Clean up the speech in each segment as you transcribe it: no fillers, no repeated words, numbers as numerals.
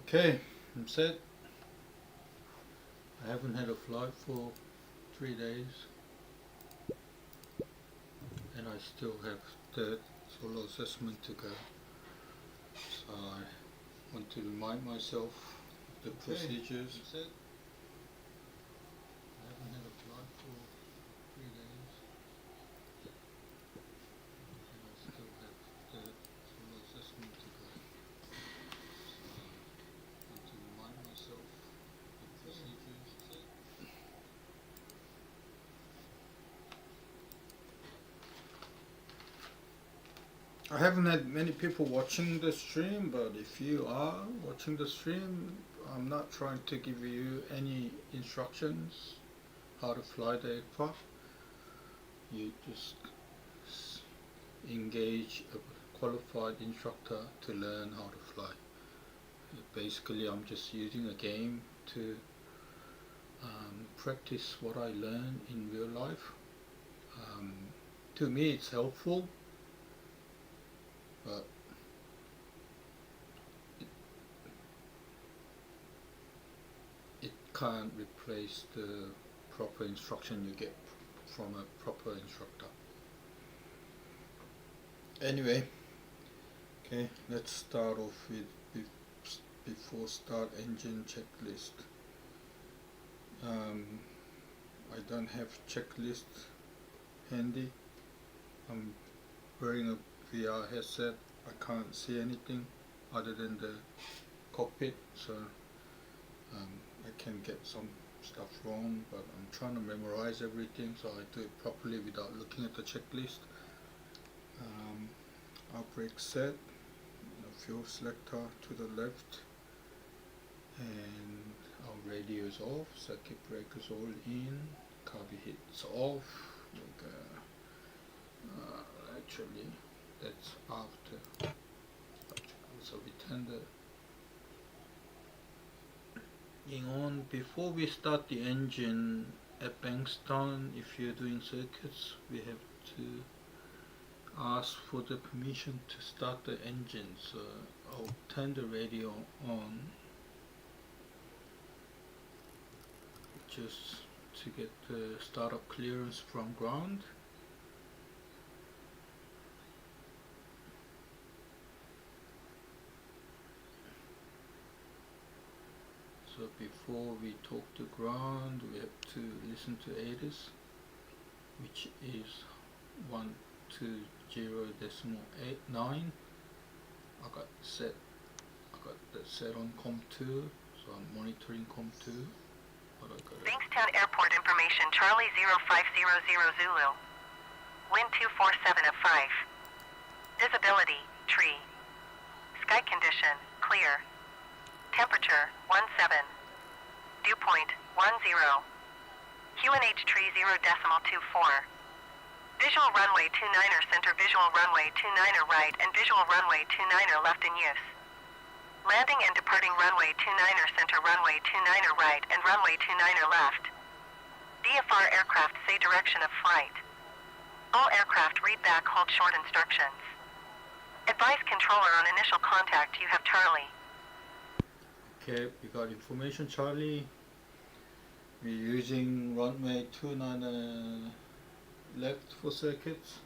Okay, I'm set. I haven't had a flight for 3 days and I still have the solo assessment to go. So I want to remind myself of the procedures. I'm set. I haven't had a flight for 3 days and I still have the solo assessment to go. So I want to remind myself of the procedures. I haven't had many people watching the stream, but if you are watching the stream, I'm not trying to give you any instructions how to fly the aircraft. You just engage a qualified instructor to learn how to fly. Basically, I'm just using a game to practice what I learn in real life. To me, it's helpful, but it can't replace the proper instruction you get from a proper instructor. Anyway, okay, let's start off with before start engine checklist. I don't have checklist handy. I'm wearing a VR headset. I can't see anything other than the cockpit, so I can get some stuff wrong, but I'm trying to memorize everything so I do it properly without looking at the checklist. Our brake set, fuel selector to the left, and our radio is off, circuit breakers all in, carby hits off. Actually, that's after. So we turn the thing on. Before we start the engine at Bankstown, if you're doing circuits, we have to ask for the permission to start the engine. So I'll turn the radio on just to get the startup clearance from ground. So before we talk to ground, we have to listen to ATIS, which is 120.89. I got that set on COM2, so I'm monitoring COM2. Bankstown Airport information, Charlie 0500 Zulu. Wind 247 at 5. Visibility, tree. Sky condition, clear. Temperature, 17. Dew point, 10. QNH tree 0.24. Visual runway 29er center, visual runway 29er right, and visual runway 29er left in use. Landing and departing runway 29er center, runway 29er right, and runway 29er left. VFR aircraft say direction of flight. All aircraft read back, hold short instructions. Advise controller on initial contact, you have Charlie. Okay, we got information, Charlie. We're using runway 29 left for circuits.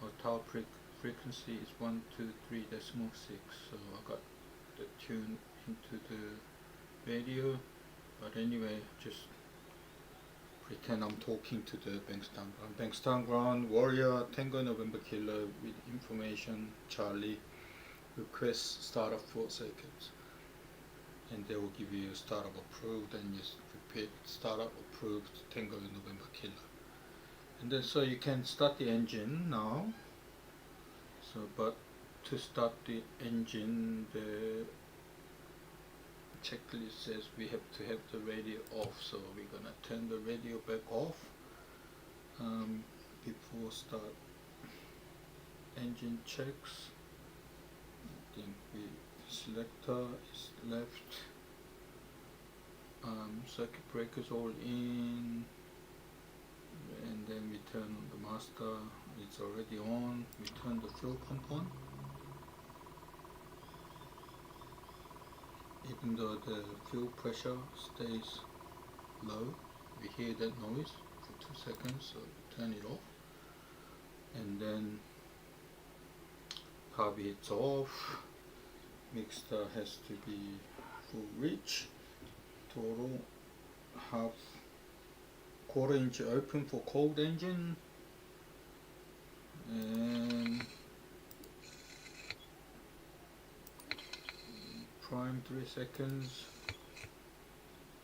Our tower frequency is 123.6, so I got the tune into the radio. But anyway, just pretend I'm talking to the Bankstown ground. Bankstown ground, Warrior, Tango November Kilo with information, Charlie, request startup for circuits. And they will give you a startup approved, and just repeat startup approved, Tango November Kilo. And then so you can start the engine now. So but to start the engine, the checklist says we have to have the radio off, so we're gonna turn the radio back off before start engine checks. I think we selector is left, circuit breakers all in, and then we turn on the master, it's already on. We turn the fuel pump on. even though the fuel pressure stays low, we hear that noise for 2 seconds, so turn it off. And then carb heats off, mixer has to be full reach, total half quarter inch open for cold engine, and prime 3 seconds.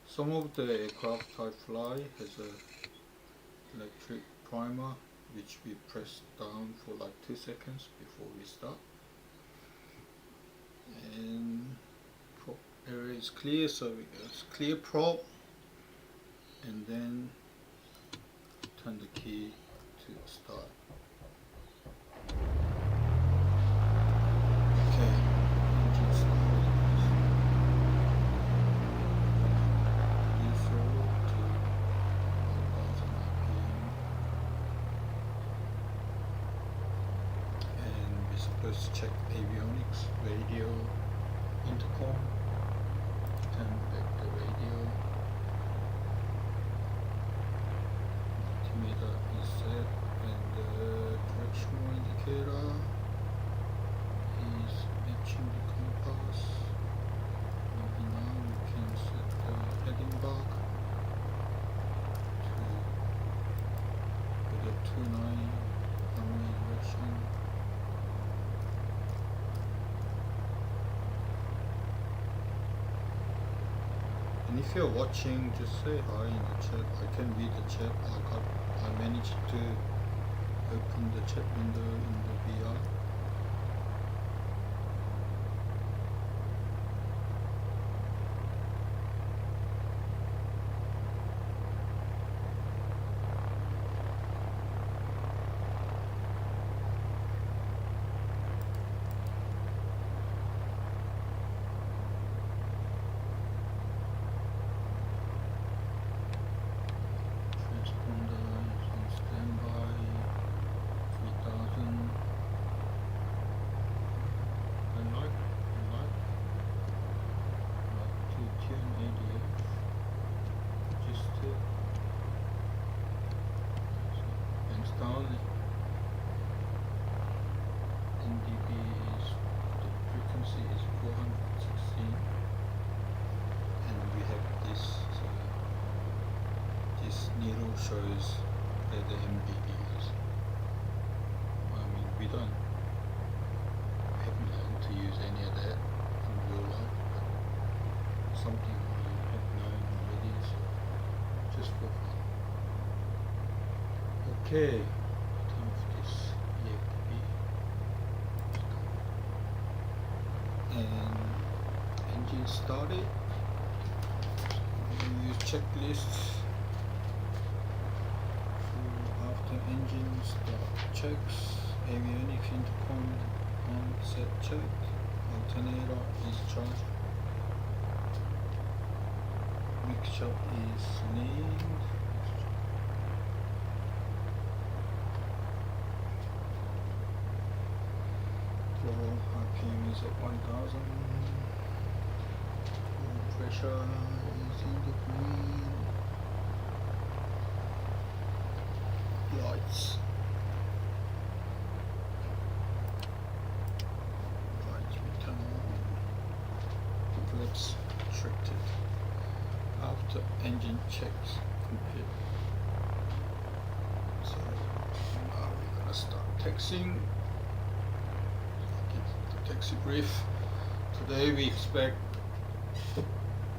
Some of the aircraft I fly has a electric primer which we press down for like 2 seconds before we start. And prop area is clear, so we go clear prop, and then turn the key to start. Okay, engine started. Diesel to 1000 RPM. And we're supposed to check avionics, radio, intercom, turn back the radio, altimeter is set, and the directional indicator is matching the compass. Maybe now we can set the heading bar to the 29 runway direction. And if you're watching, just say hi in the chat. I can read the chat. I managed to open the chat window in the VR. Transponder is on standby, 3000. I like to tune ADF just to Bankstown. NDB is, the frequency is 416, and we have this, so this needle shows where the MBD is. I mean, we haven't learned to use any of that in real life, but something we have known already, so just for fun. Okay, turn off this EFB. And engine started. We use checklists. After engine start checks, avionics intercom on set check, alternator is charged, mixture is named, total RPM is at 1000, pressure is in the green. Lights we turn on, flaps restricted after engine checks complete. So now we're gonna start taxiing. Give the taxi brief. Today we expect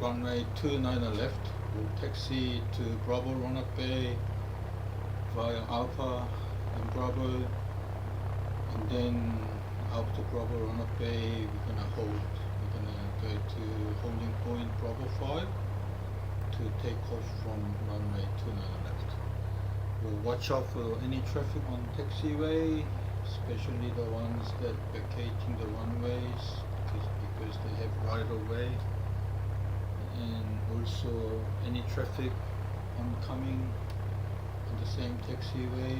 runway 29 left. We'll taxi to Bravo Roanoke Bay via Alpha and Bravo, and then after Bravo Roanoke Bay we're gonna go to holding point Bravo 5 to take off from runway 29 left. We'll watch out for any traffic on taxiway, especially the ones that vacating the runways because they have right of way, and also any traffic oncoming on the same taxiway,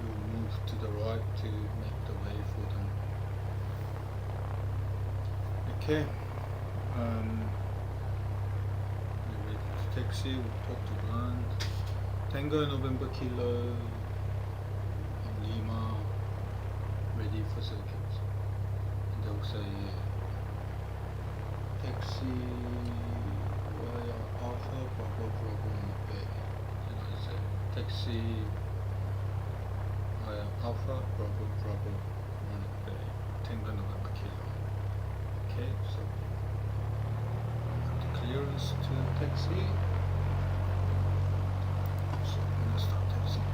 we'll move to the right to make the way for them. Okay, we're ready to taxi, we'll talk to land. Tango November Kilo, Lima, ready for circuits. And they'll say taxi via Alpha Bravo Bravo Bay. And I say taxi via Alpha Bravo Bravo Bay, Tango November Kilo. Okay, so the clearance to taxi. So I'm gonna start taxiing.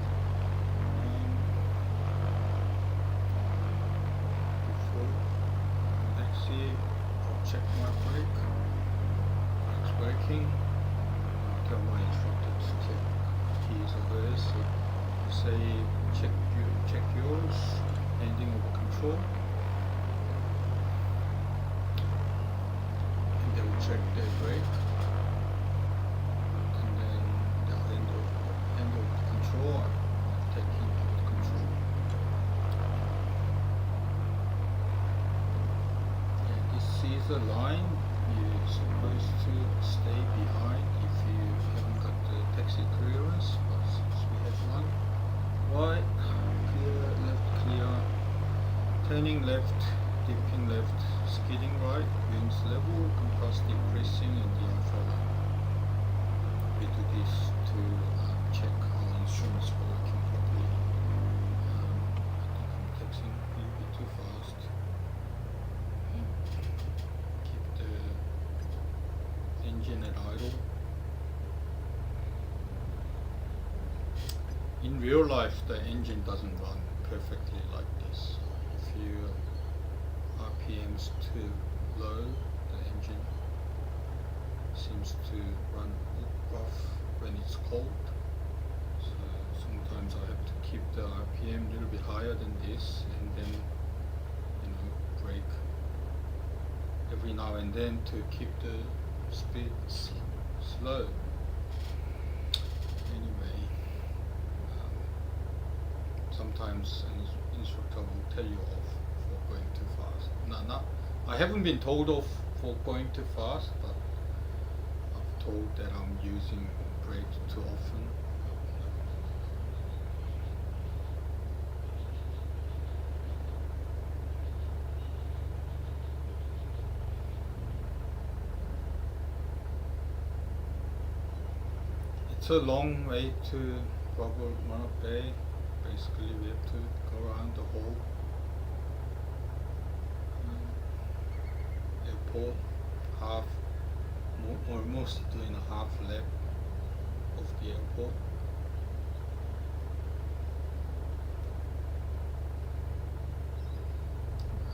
Before taxi, I'll check my brake. It's working. I'll tell my instructor to check his or hers. So you say check yours, handing over control. And they will check their brake. And then they'll hand over the control. I'm taking the control. And this is a line you're supposed to stay behind if you haven't got the taxi clearance, but since we have one. Right, clear, left, clear, turning left, dipping left, skidding right, wings level, compass decreasing, and the alpha. We do this to check our instruments are working properly. I think I'm taxing a little bit too fast. Keep the engine at idle. In real life, the engine doesn't run perfectly like this. If your RPM's too low, the engine seems to run rough when it's cold. So sometimes I have to keep the RPM a little bit higher than this, and then brake every now and then to keep the speed slow. Anyway. Sometimes an instructor will tell you off for going too fast. No, I haven't been told off for going too fast, but I've told that I'm using brake too often. It's a long way to Bravo Bay. Basically, we have to go around the whole airport, almost doing a half lap of the airport.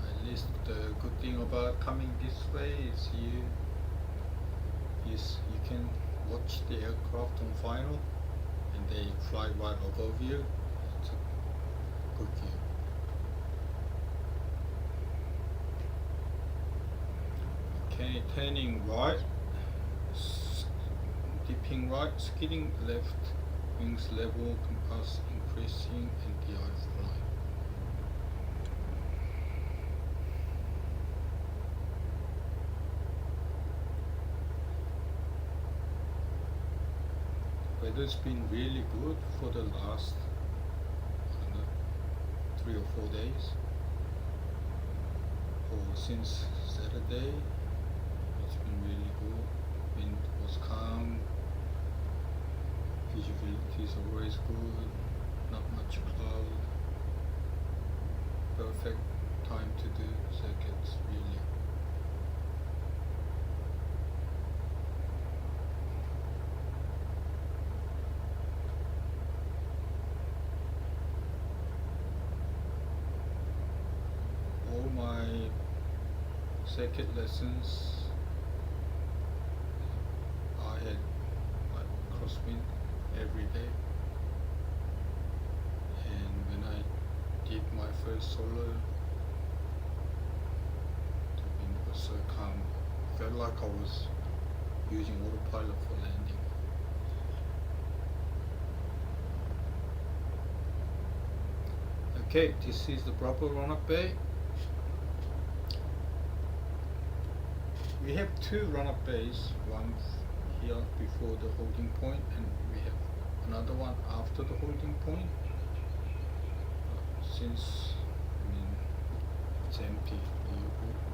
At least the good thing about coming this way is you can watch the aircraft on final, and they fly right above you. It's a good view. Okay, turning right, dipping right, skidding left, wings level, compass increasing, and the eye flying. Weather's been really good for the last 3 or 4 days, or since Saturday. It's been really good. Wind was calm, visibility is always good, not much cloud. Perfect time to do circuits, really. All my circuit lessons, I had like crosswind every day, and when I did my first solo, the wind was so calm. Felt like I was using autopilot for landing. Okay, this is the proper run-up bay. we have two run-up bays, one here before the holding point, and we have another one after the holding point. Since it's empty,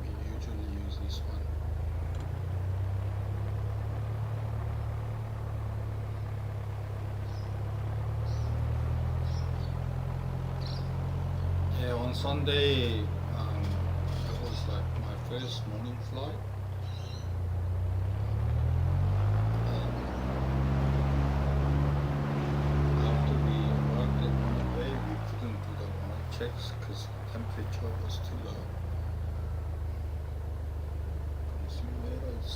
we usually use this one. Yeah, on Sunday, it was like my first morning flight. And after we arrived at Monterey, we couldn't do the runway checks because the temperature was too low. The simulator is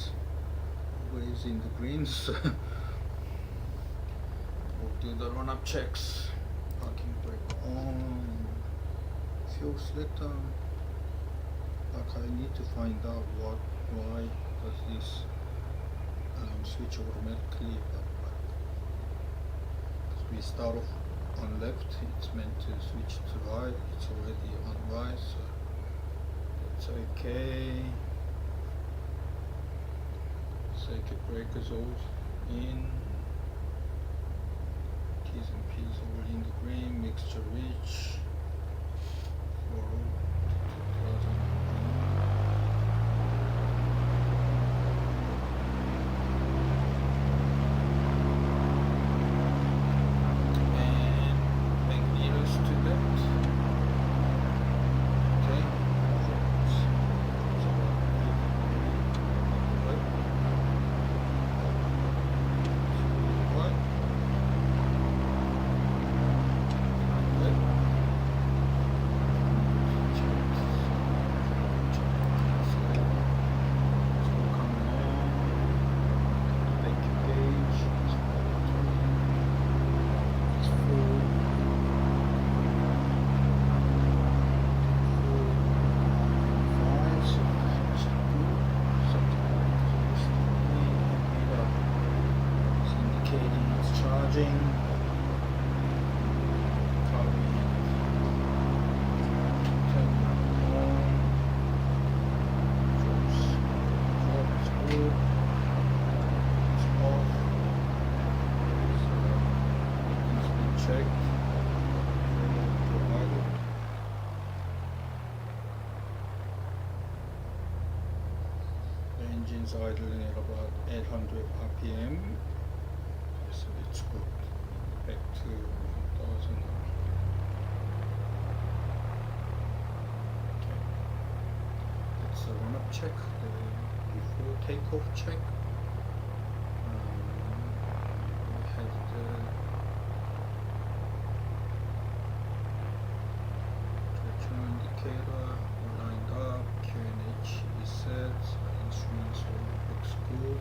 always in the green, so we'll do the run-up checks. Parking brake on. Fuel selector. Like I need to find out why does this switch automatically, but we start off on left, it's meant to switch to right, it's already on right, so that's okay. Circuit breakers all in, T's and P's all in the green, mixture rich. Engine's idling at about 800 RPM, so it's good. Back to 1000. Okay. That's the run-up check, the before takeoff check. We had the traction indicator lined up, QNH is set. Instruments all looks good,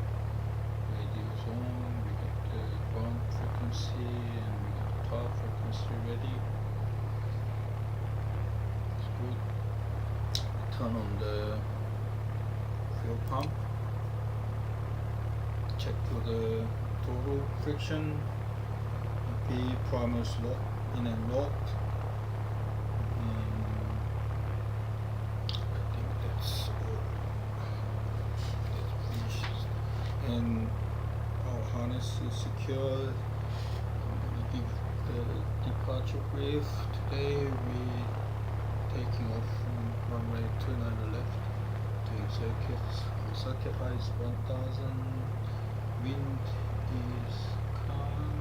radio's on, we got the ground frequency and we got the top frequency ready. It's good. Turn on the fuel pump, check for the total friction, the primer's locked, in and locked. I think that's and our harness is secure. I'm going to give the departure brief. Today we're taking off from runway 29 left, doing circuits. Our circuit height is 1000, wind is calm,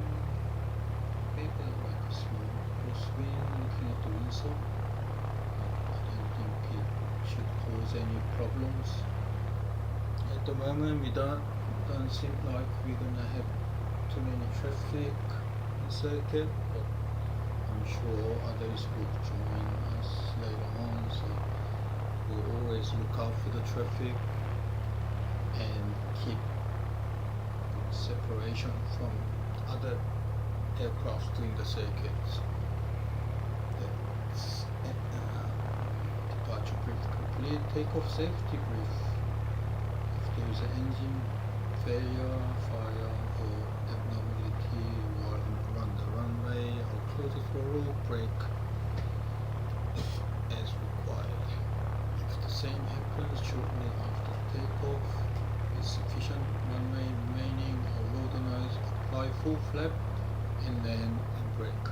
maybe like a small crosswind looking at the windsock. I don't think it should cause any problems. At the moment we don't seem like we're gonna have too many traffic in circuit, but I'm sure others will join us later on, so we'll always look out for the traffic and keep separation from other aircraft doing the circuits. That's departure brief complete. Takeoff safety brief. If there is an engine failure, fire or abnormality, run the runway or close the throttle, brake as required. If the same happens shortly after takeoff, full flap and land and brake.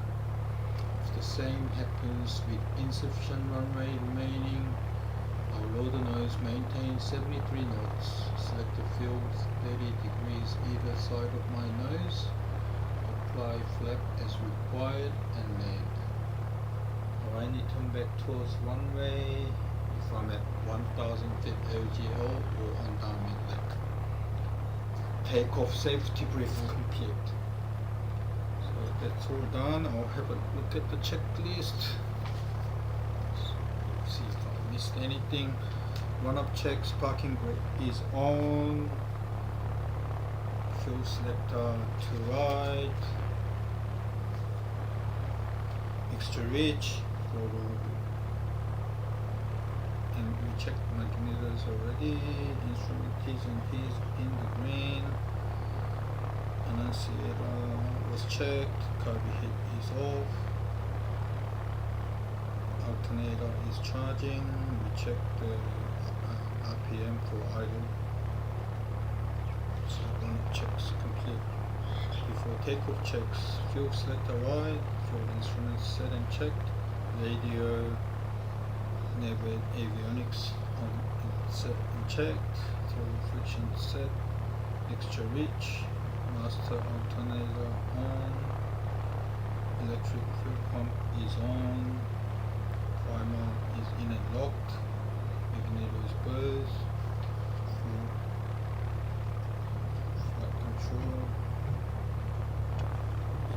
If the same happens with insufficient runway remaining, our loader nose maintains 73 knots. Select the field 30 degrees either side of my nose. Apply flap as required and land. I need to turn back towards runway if I'm at 1000 feet LGL or on downwind leg. Takeoff safety brief complete. So that's all done. I'll have a look at the checklist. See if I missed anything. Run-up checks, parking brake is on. Fuel selector to right. Extra reach. And we checked magnetors already. Instrument T's and P's in the green. Annunciator was checked. Carby heat is off. Alternator is charging. We checked the RPM for idle. So run-up checks complete. Before takeoff checks, fuel selector right, fuel instruments set and checked. Radio, navigate avionics on set and checked. Throttle friction set. Extra reach. Master alternator on. Electric fuel pump is on. Primer is in and locked. Magneto is buzzed. Flight control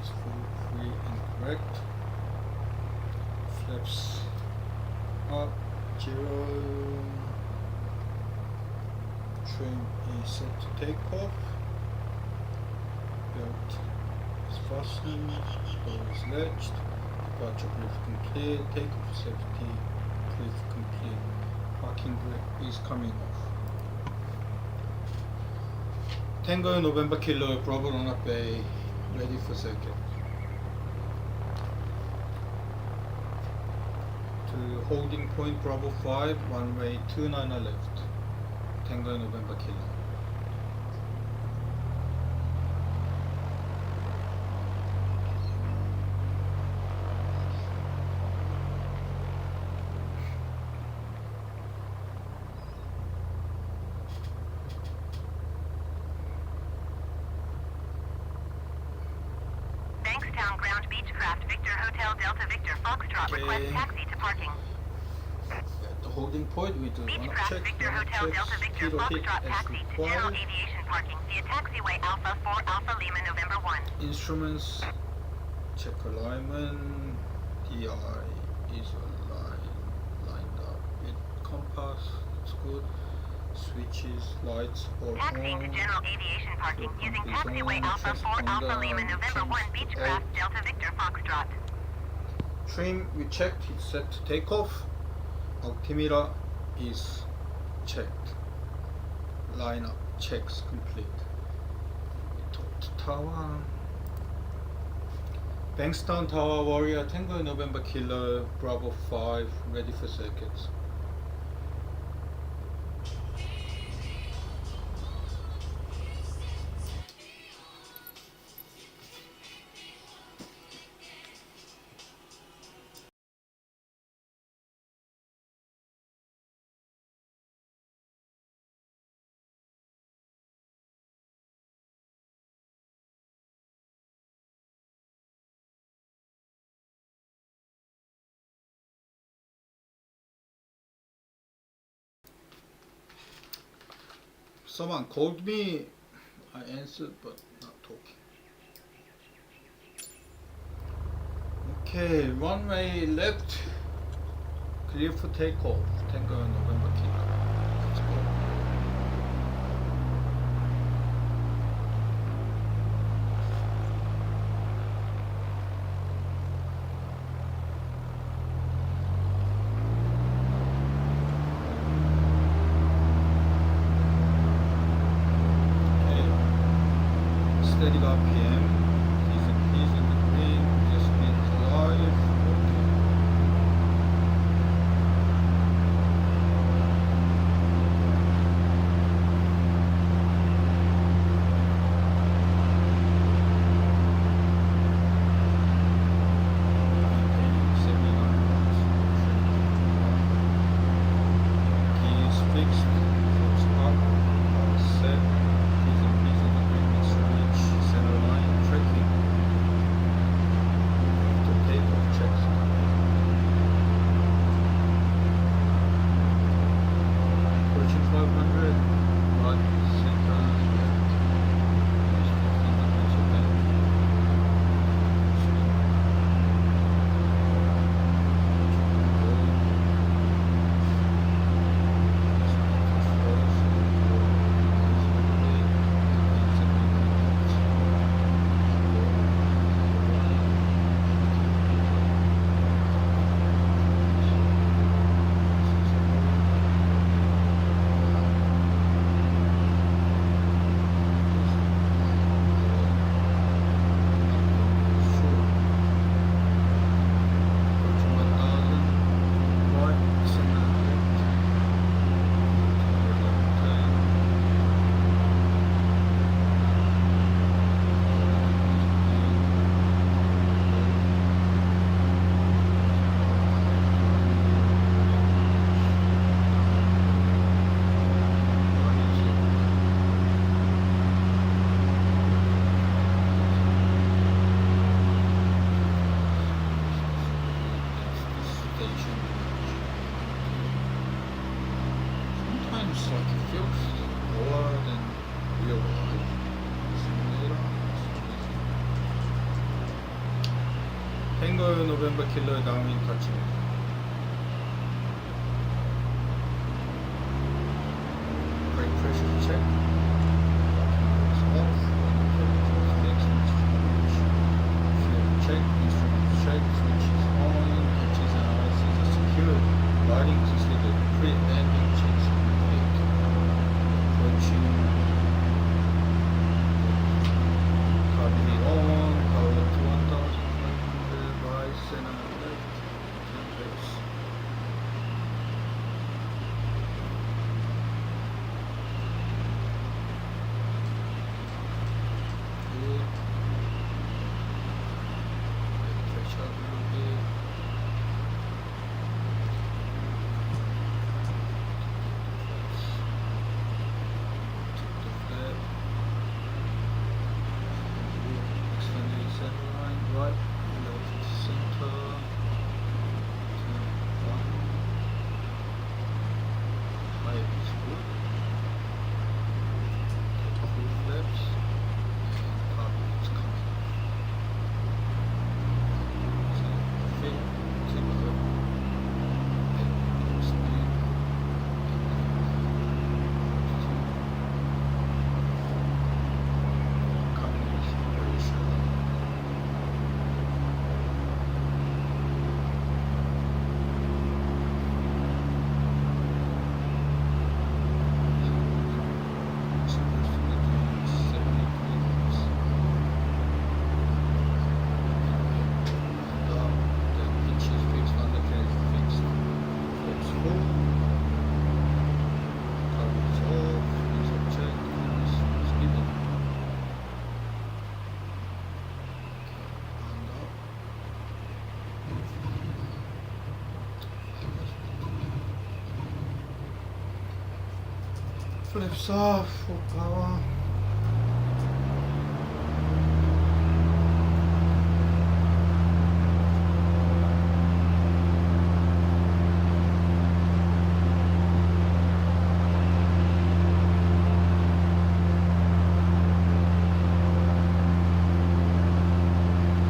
is full, free and correct. Flaps up, 0. Trim is set to take off. Belt is fastened. Door is latched. Departure brief complete. Takeoff safety brief complete. Parking brake is coming off. Tango November Kilo Bravo Run-Up Bay ready for circuit. To holding point Bravo 5, runway 29 left. Tango November Kilo. Bankstown ground Beechcraft Victor Hotel Delta Victor Foxtrot request taxi to parking. At the holding point we do run-up Beechcraft checks, Victor run-up Hotel checks, Delta Victor kilo hit Foxtrot as taxi to General required. Aviation Parking via taxiway Alpha 4 Alpha Lima November 1. Instruments, check alignment. DI is lined up with compass, it's good. Switches, lights all Taxiing to on. General Aviation Parking Fuel using pump is taxiway on, Alpha 4 Alpha transponder Lima November 1 changed to Beechcraft out. Delta Victor Foxtrot. Trim we checked, it's set to take off. Altimeter is checked. Lineup checks complete. Top to tower. Bankstown Tower Warrior Tango November Kilo Bravo 5 ready for circuits. Someone called me, I answered but not talking. Okay, runway left, clear for takeoff, Tango November Kilo. Let's go. Steady RPM, he's in the green, just needs alive. Tango November Killer downwind touching. Brake pressure check. Brakes off. Fixed. Fuel check. Instrument check. Switch is on. Engines and RCs are secured. Lighting to see the pre-landing checks complete. Approaching. Carbon on. Power to 1500. Right, center, left. 10 brakes. Good. Stretch out a little bit. Tip the flap. Extended center line, right, left, center. Turn one. High is good. Full flaps. Carbon is coming. So, fit, tip the head, speed. Coming is very shallow. Supposed to be doing 70 knots. And the pitch is fixed, undercarriage is fixed. Flaps full. Carbon is off. Diesel check. Speeding. And up. Flips off, full power.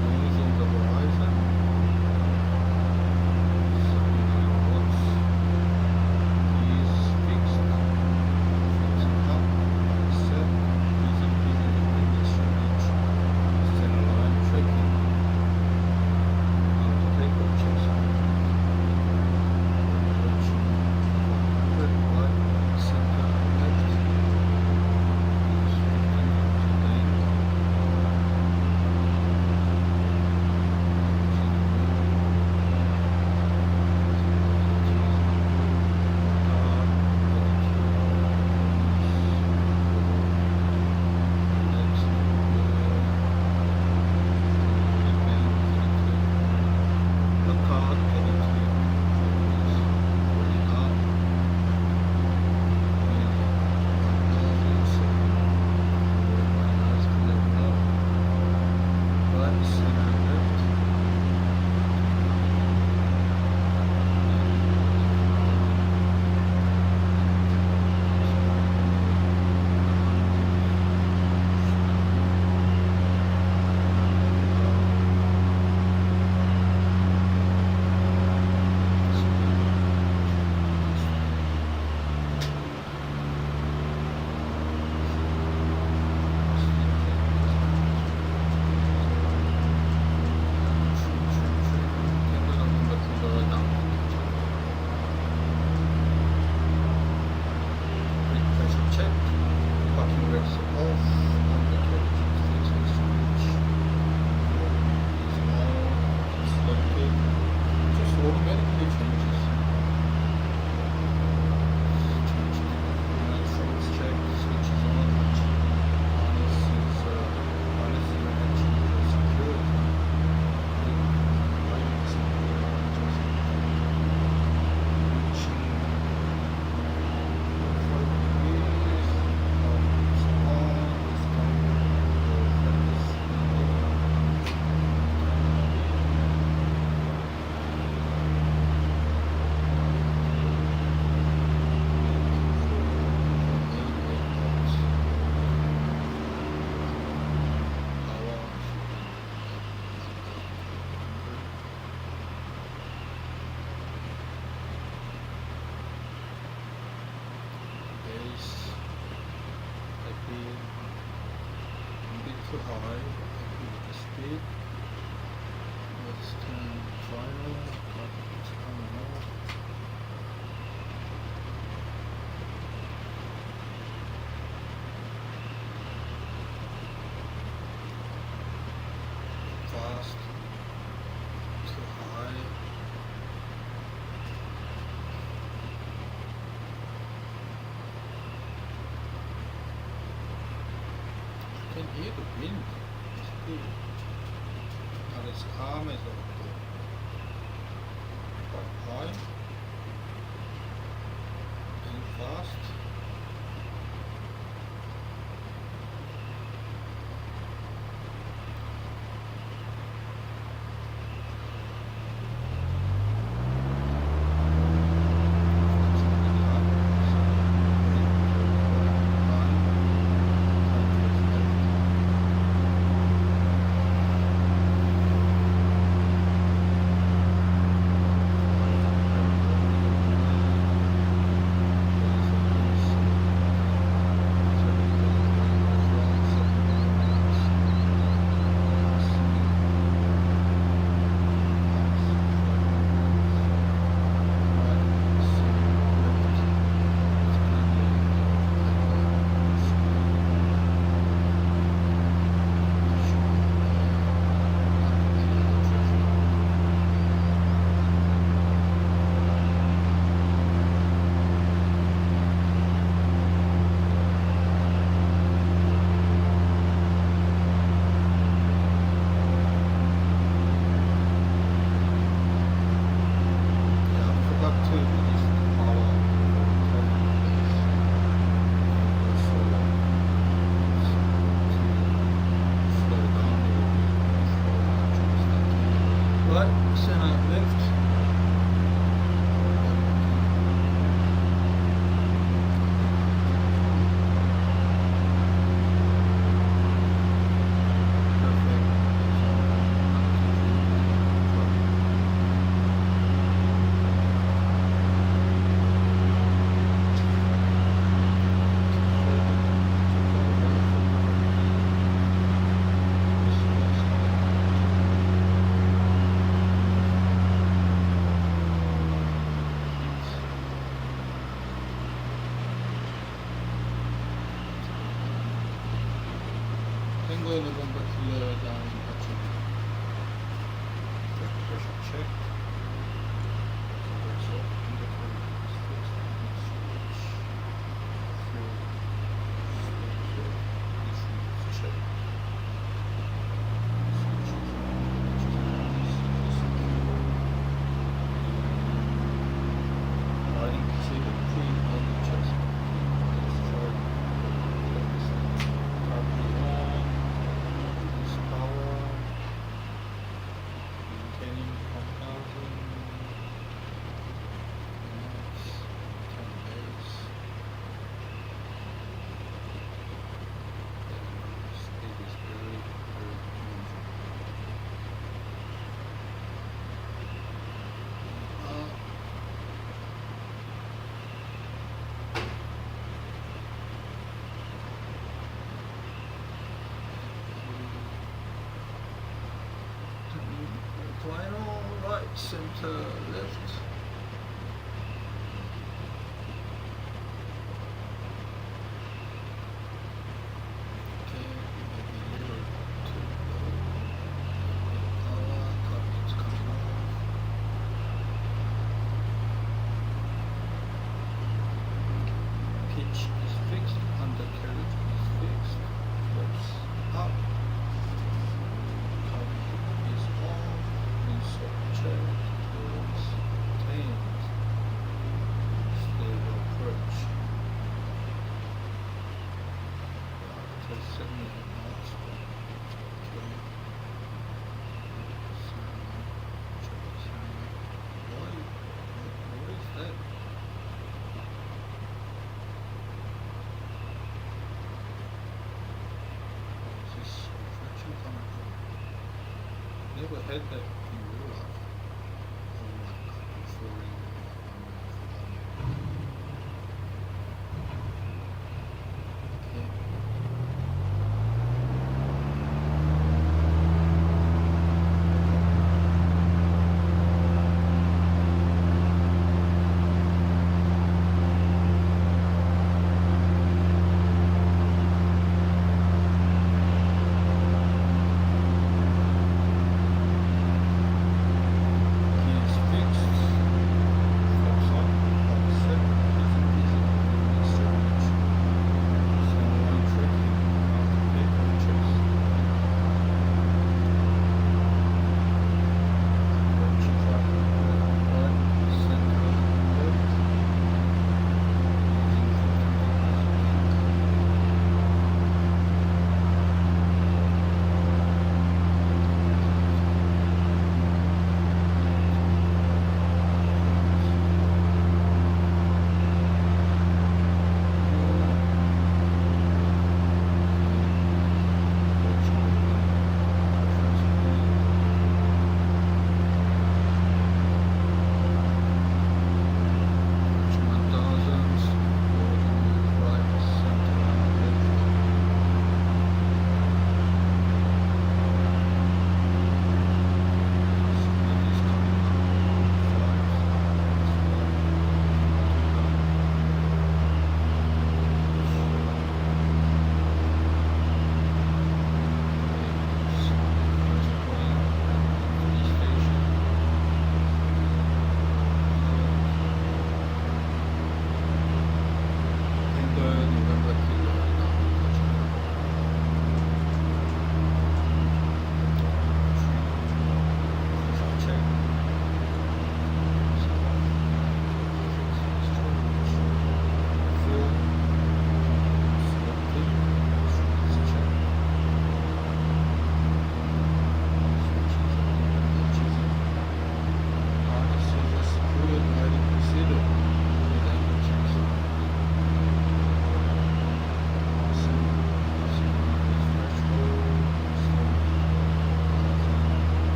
Nose on the horizon. 73 knots. Keys fixed. Fixing up. Set. speed. Let's turn final. It's coming off. Fast. Too high. You can hear the wind. It's good. Not as calm as quite high and fast. 탱고의 노선과 딜러에 대한 같이 pressure check. Final, right, center, left. Okay, maybe a little too low. Power, carbon's coming off. Pitch is fixed, undercarriage is fixed. Flips up. Carbon is off. Check, tools, tamed, stable approach. After 7 knots, okay. What is that? Is this reflection coming from? Never had that in real life.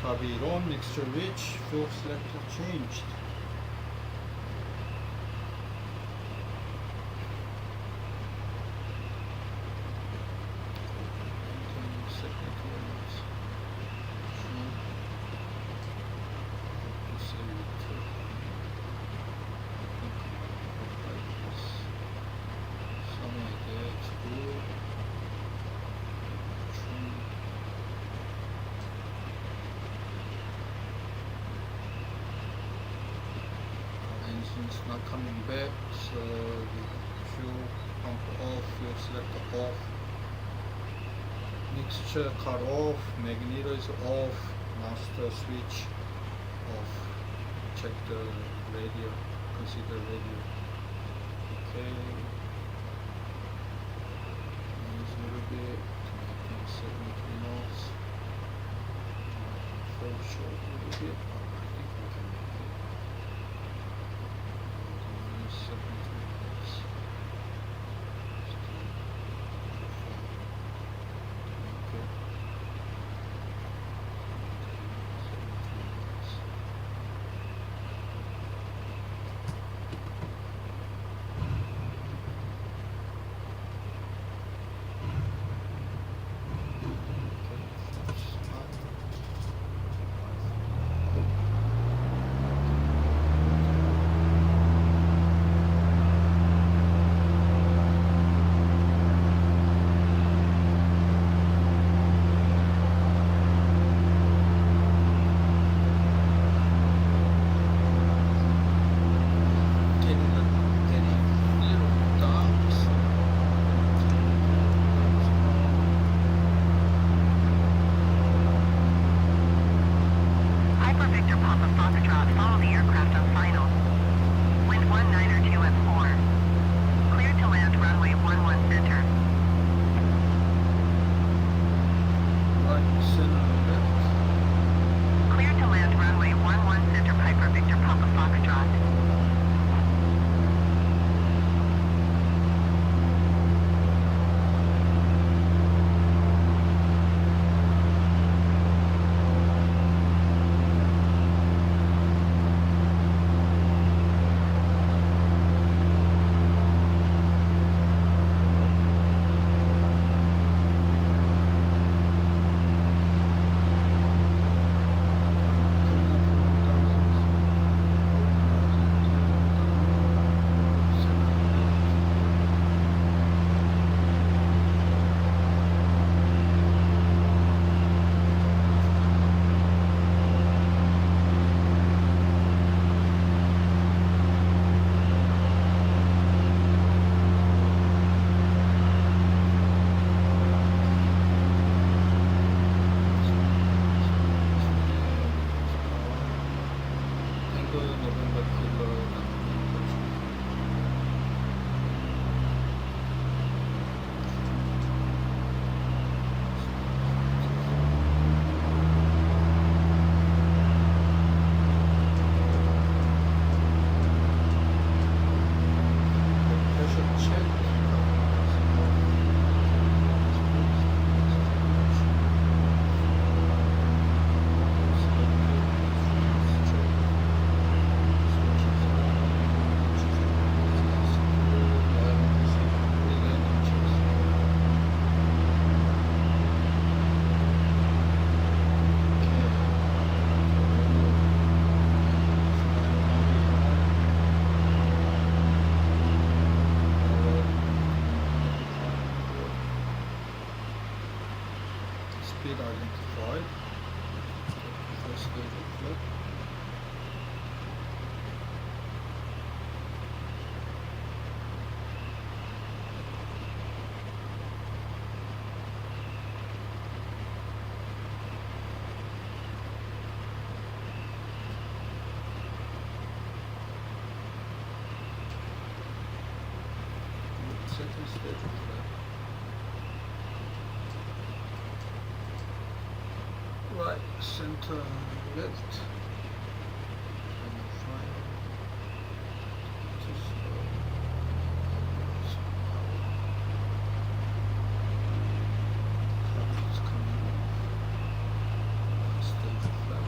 Carbide on, mixture rich, fuel selector changed. Engine's not coming back, so the fuel pump off, fuel selector off, mixture cut off, magneto is off, master switch off. Check the radio, consider radio. Okay, raise a little bit to make 73 knots. Fall short a little bit, but I think we can make it. 73 knots. Okay. 73 knots. Piper Victor Papa Foxtrot, follow the aircraft on final. Wind 192 at 4. Cleared to land runway 11 center. Right, center, left. Cleared to land runway 11 center, Piper Victor Papa Foxtrot. Speed identified. First stage of flip. Second stage of flip. Right, center, left. Traffic's coming off. Stage of flat.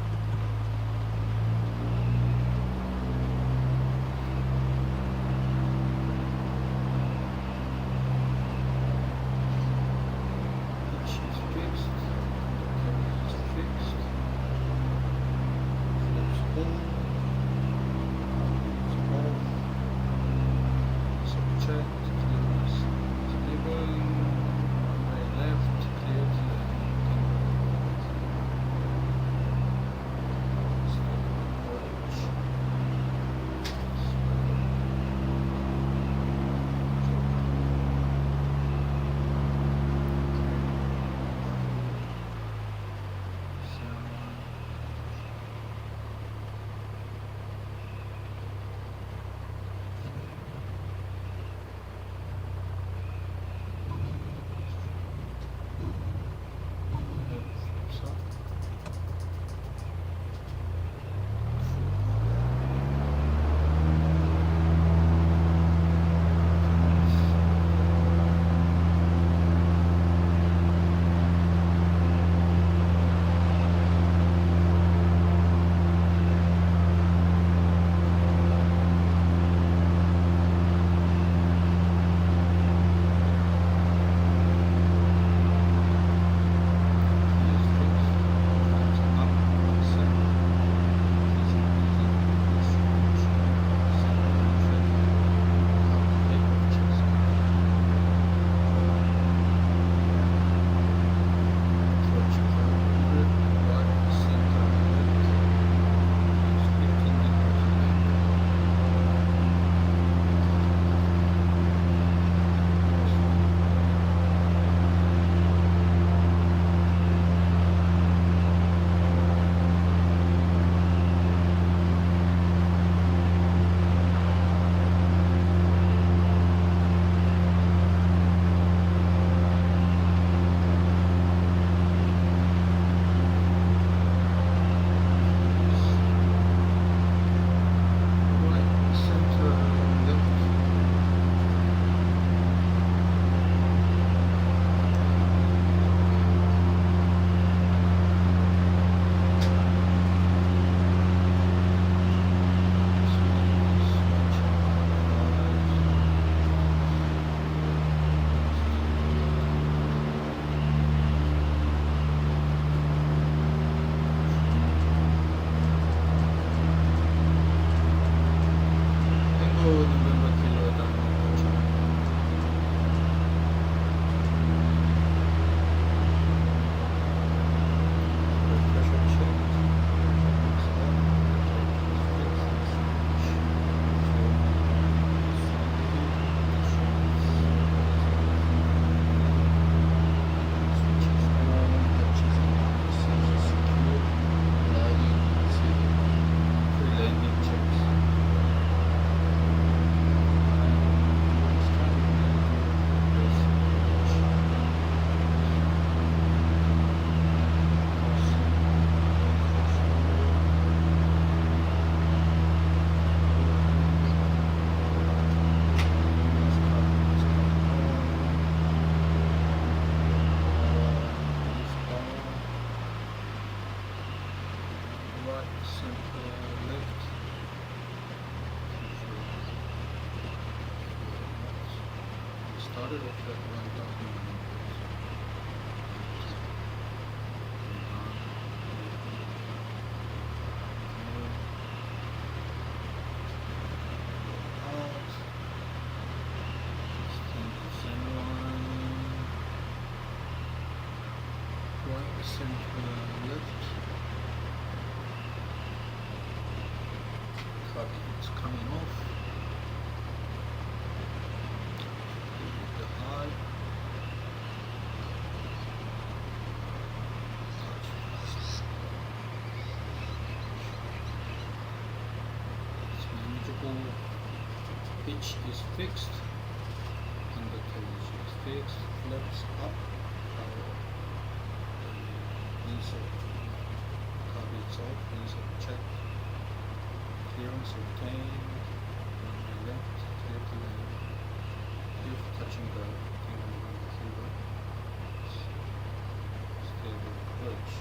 started off at 1,000. Center left. Copy, it's coming off. The high. It's manageable. Pitch is fixed. Undercarriage is fixed. Flaps up. Insert copy itself, insert check, clearance obtained, left, clear to the if touching the silver, stable approach.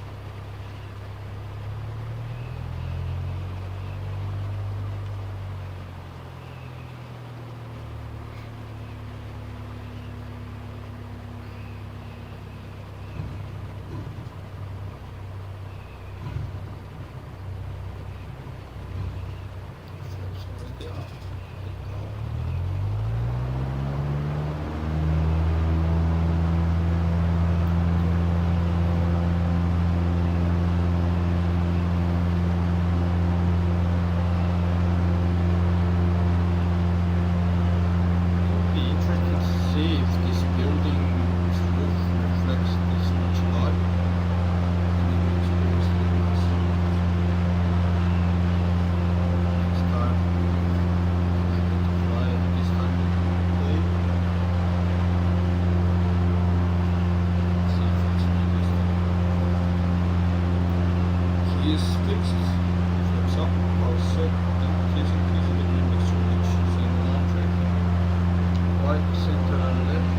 Is fixed, flips up, power set, and keys between the switch, single arm track, white, center and left.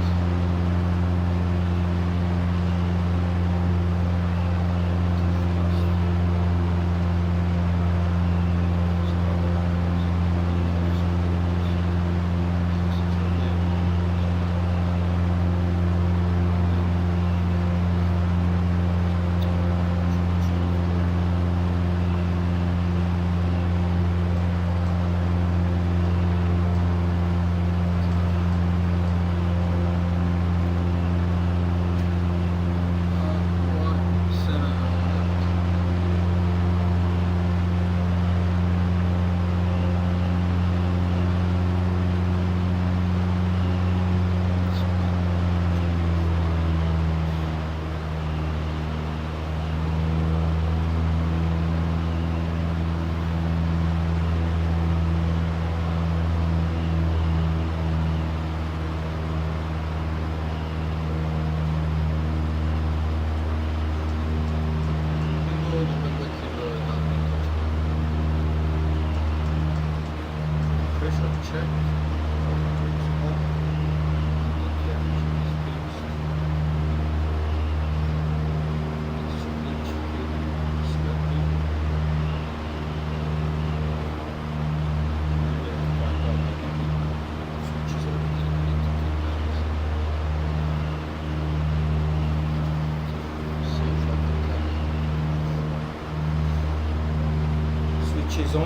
Switch is on.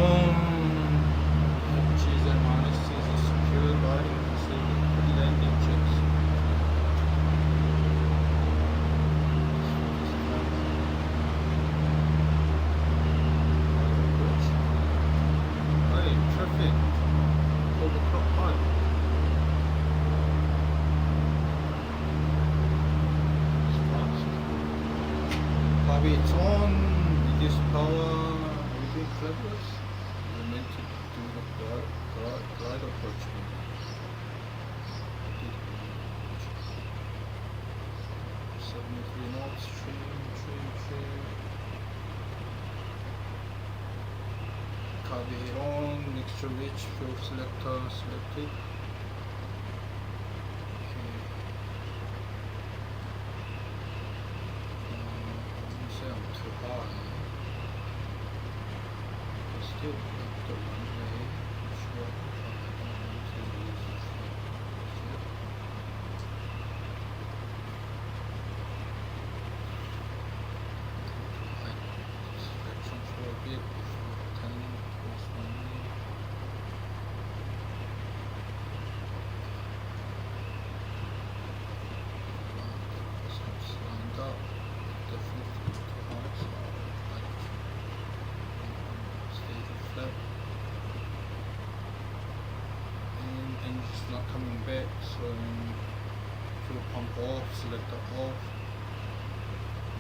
Cheese and honesty is a secure body. Landing checks. Hey, traffic. Hold the clock high. Copy, it's on. Reduce power. Big flappers. We're meant to do the glide approach. 73 knots, trim. Copy it on, mixture reach, fuel selector selected. Okay. Say I'm too high. Still the runway, sure, I don't want to use off, selector off,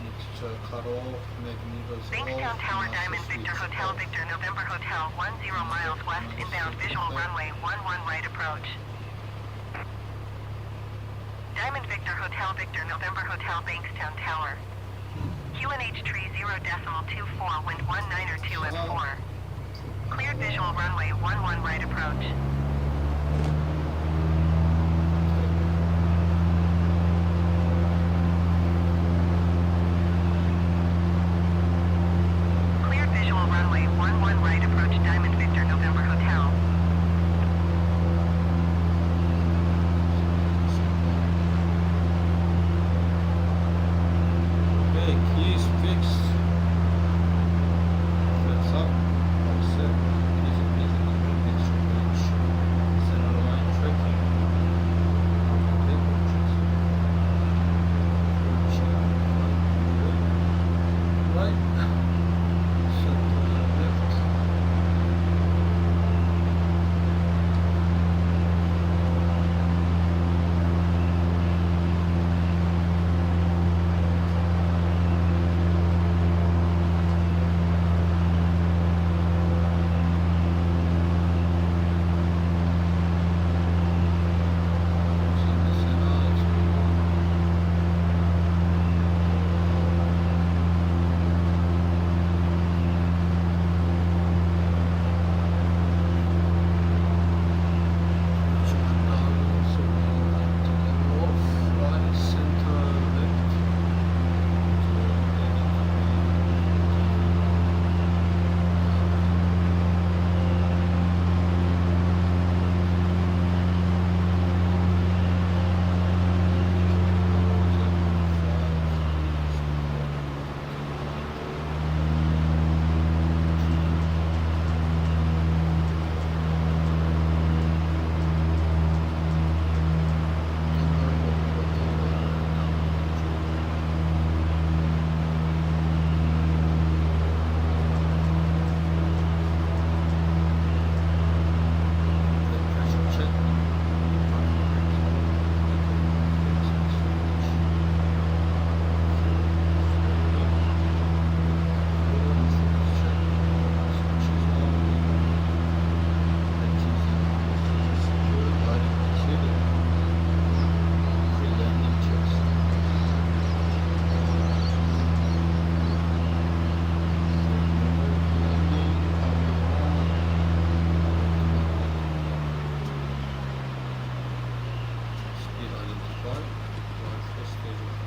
mixture cut off, magnetors Bankstown off, Tower master Diamond Victor switch Hotel off. Victor November Hotel 10 miles west inbound visual runway 11 right approach. Diamond Victor Hotel Victor November Hotel Bankstown Tower. QNH tree 0.24 wind 19 or 2 and 4. Cleared visual runway 11 right approach. Cleared visual runway 11 right approach Diamond Victor November Hotel. Okay, keys fixed. Flex up. All set. Easy peasy. Extra bridge. Center line tracking. Table tracks. Right. Center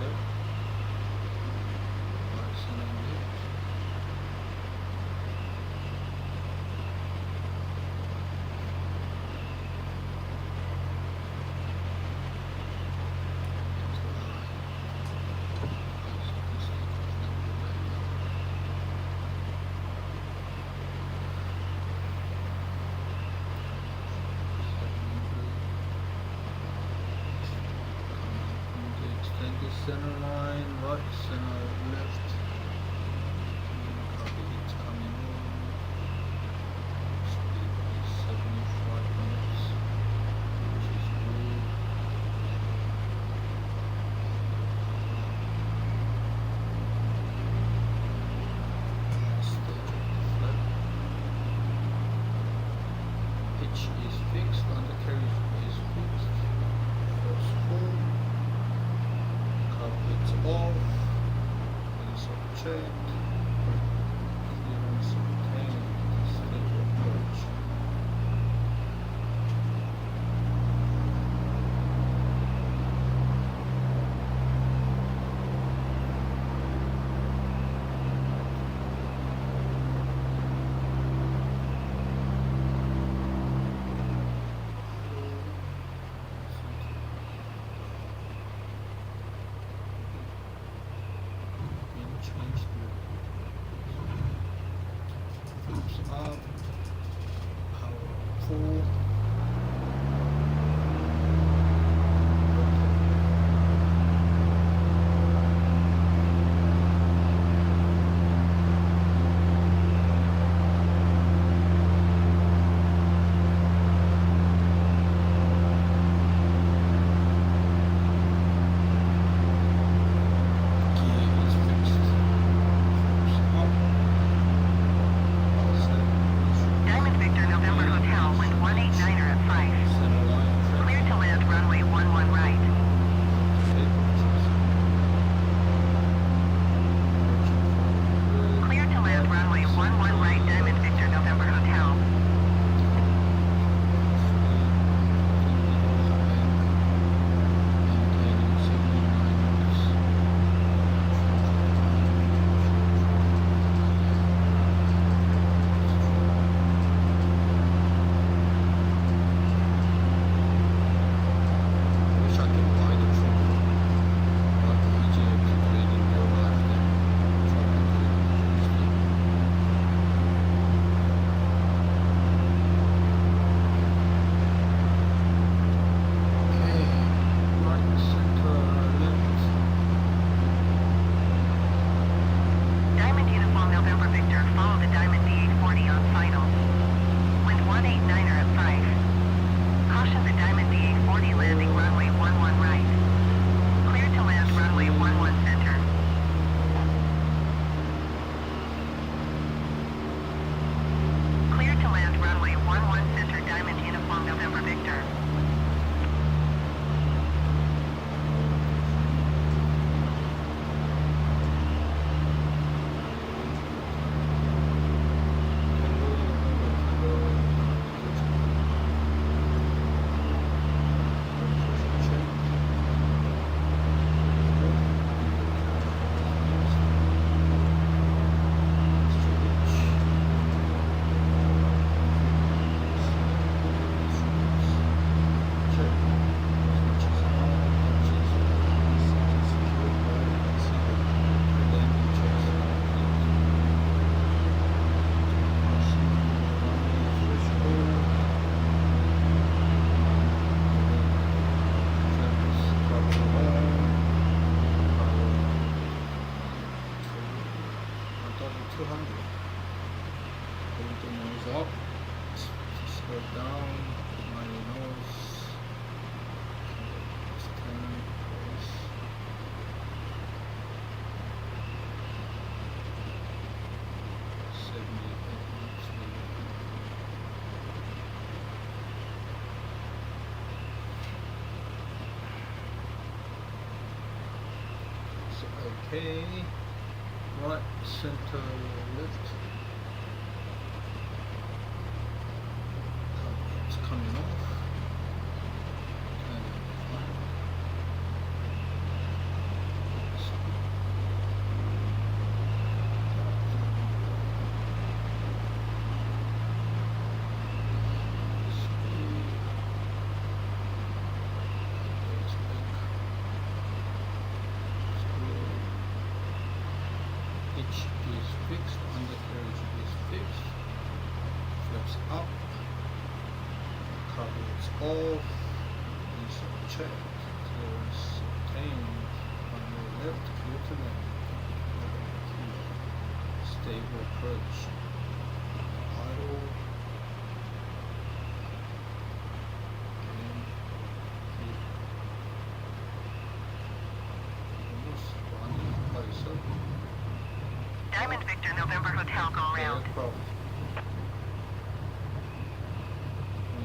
left. Center line, right, center left. Copy it's coming on. Speed is 75 knots, which is good. Stage flat. Pitch is fixed, undercarriage is fixed. First full. It's off, release of check, clearance obtained, schedule approach. Up, power full. 200. Hold the nose up, slow down, mind your nose. Just 10, close. Okay, right, center, left. It's coming off. And fine. Hitch is fixed, undercarriage is fixed, flaps up, cover is off, is checked, clearance obtained, on your left, clear to land, stable approach, idle, and keep almost running by yourself. Diamond Victor November Hotel, go round. Aircraft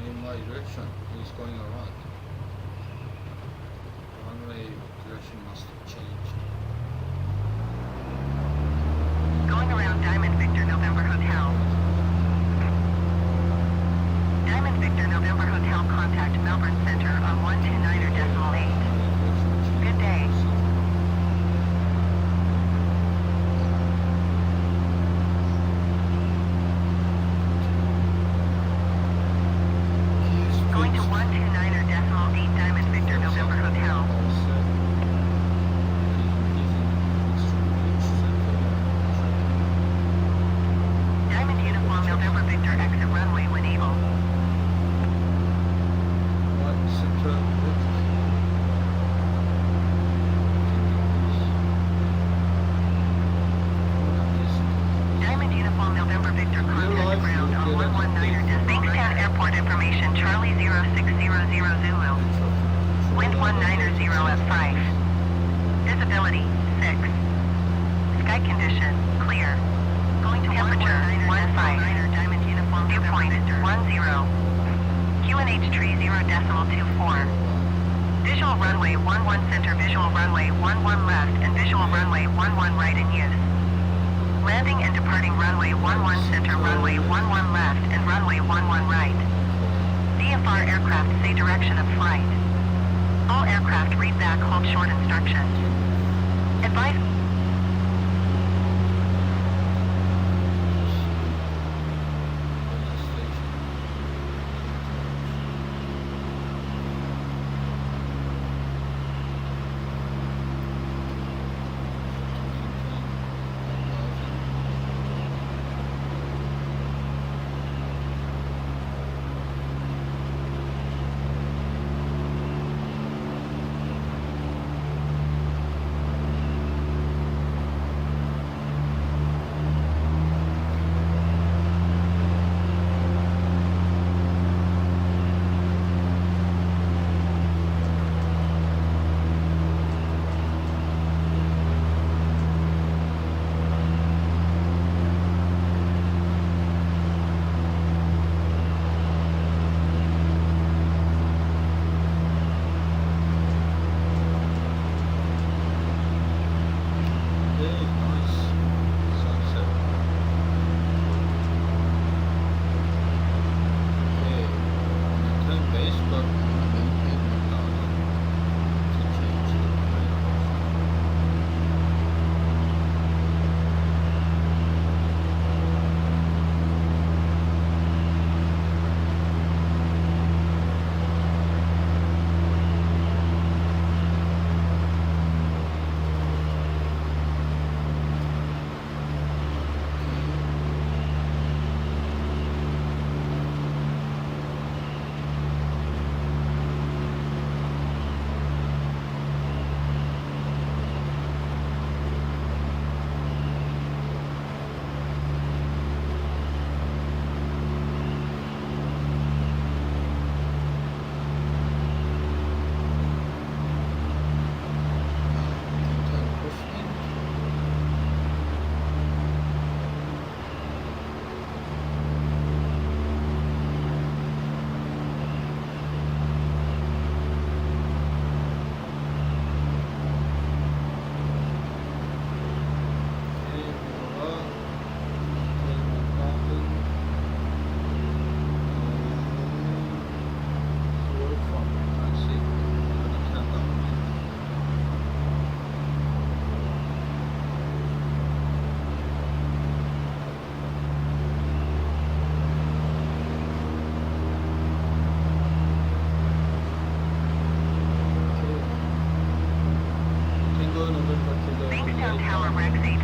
in my direction is going around. Runway direction must change. Going around Diamond Victor November Hotel. Diamond Victor November Hotel, contact Melbourne Center on 129.8. Good day. Going to 129.8 Diamond Victor November Hotel. Diamond Uniform November Victor, exit runway when able. Right, center, left. Diamond Uniform November Victor, contact ground on 119er. Bankstown Airport information, Charlie 0600 Zulu. Wind 190 at 5. Visibility 6. Sky condition clear. Going to temperature 15. Diamond Uniform viewpoint 10. QNH tree 0.24. Visual runway 11 center, visual runway 11 left, and visual runway 11 right in use. Landing and departing runway 11 center, runway 11 left, and runway 11 right. VFR aircraft say direction of flight. All aircraft read back, hold short instructions. Advise.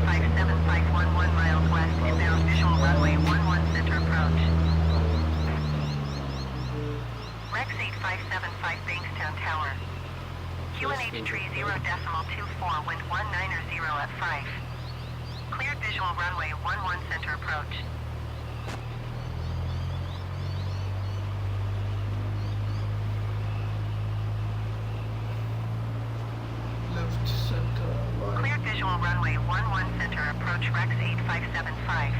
57511 miles west, inbound visual runway 11 center approach. Rex 8575 Bankstown Tower. QNH tree 0.24, wind 190 at 5. Cleared visual runway 11 center approach. Left, center, right. Cleared visual runway 11 center approach Rex 8575.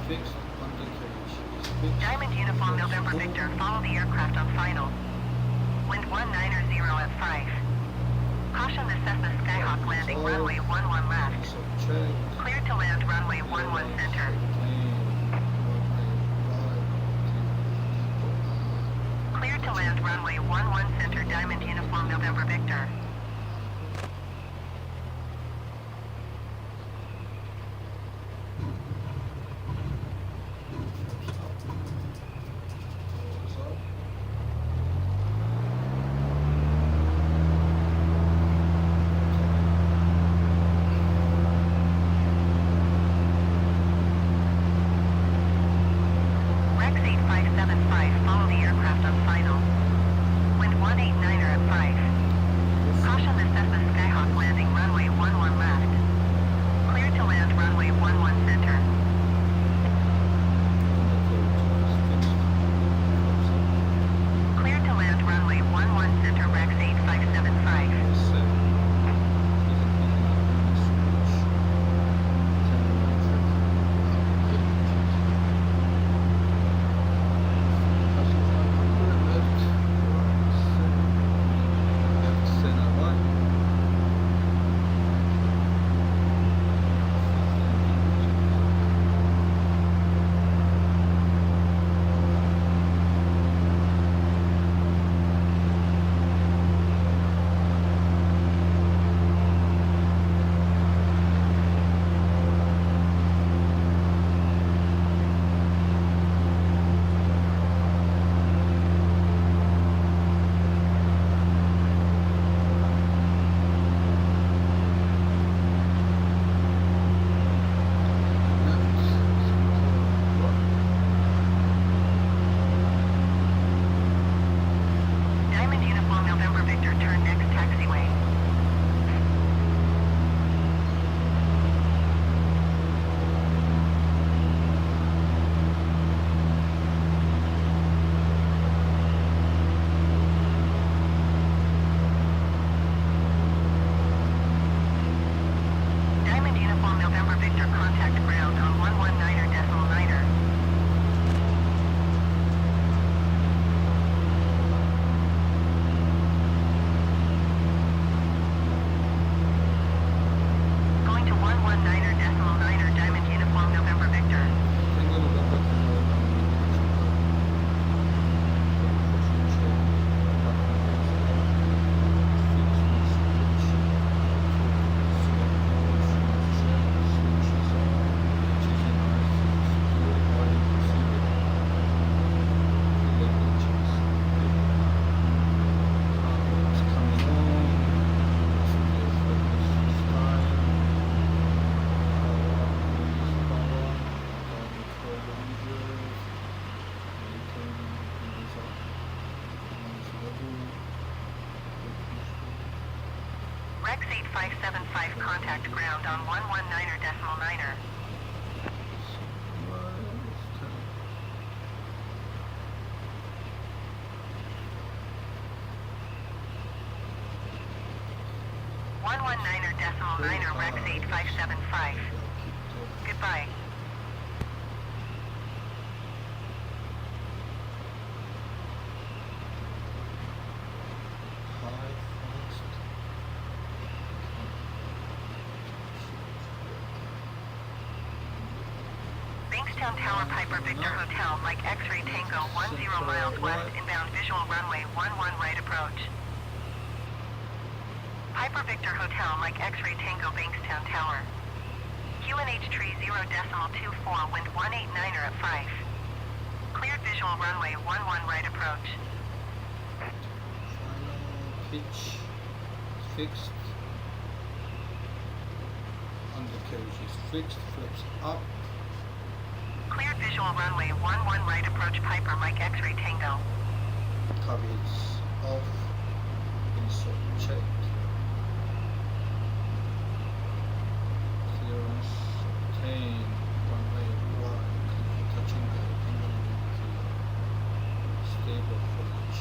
Fixed, undercarriage is fixed. Diamond Uniform November Victor, follow the aircraft on final. Wind 190 at 5. Caution the Cessna Skyhawk landing runway 11 left. Subtract. Cleared to land runway 11 center. Cleared to land runway 11 center, Diamond Uniform November Victor. Rex 8575, follow the aircraft on final. Wind 189 at 5. Caution the Cessna Skyhawk landing runway 11 left. Cleared to land runway 11 center. Cleared to land runway 11 center, Rex 8575. Diamond Uniform November Victor, turn next taxiway. Diamond Uniform November Victor, contact ground on 119.9er. Going to 119.9er, Diamond Uniform November Victor. Rex 8575, contact ground on 119.9er. 119.9er Rex 8575. Goodbye. Bankstown Tower Piper Victor Hotel, Mike X-Ray Tango 10 miles west, inbound visual runway 11 right approach. Piper Victor Hotel, Mike X-Ray Tango Bankstown Tower. QNH tree 0.24, wind 189er at 5. Cleared visual runway 11 right approach. Final pitch fixed. Undercarriage is fixed, flips up. Cleared visual runway 11 right approach Piper Mike X-ray Tango. Copy is off. Insert check. Clearance obtained. Runway 1. Touching the stable footage.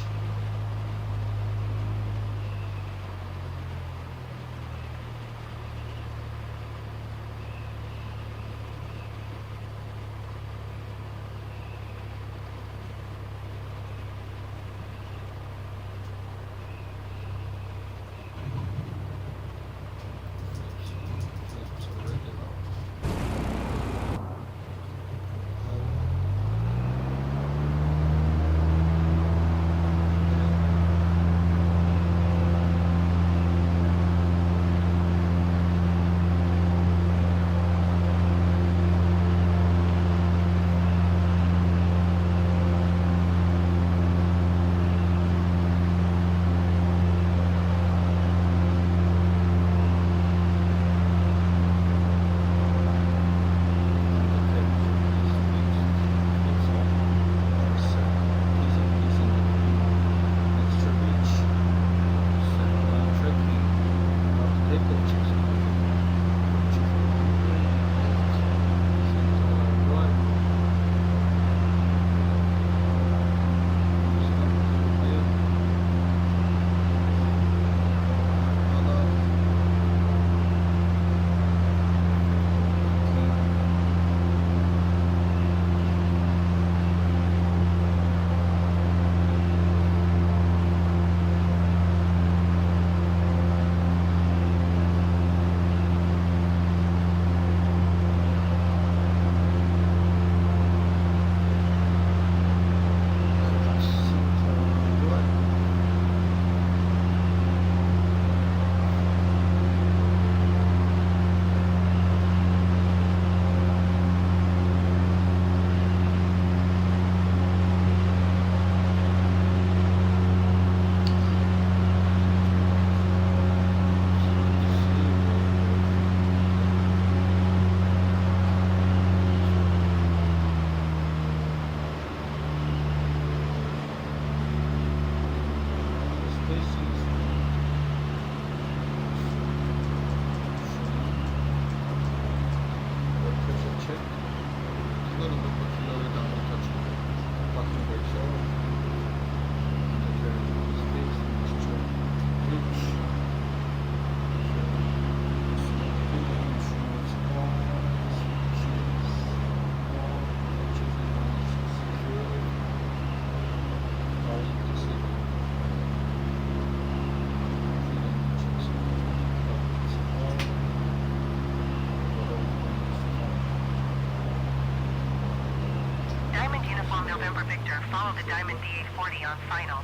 November Victor, follow the Diamond DA40 on final.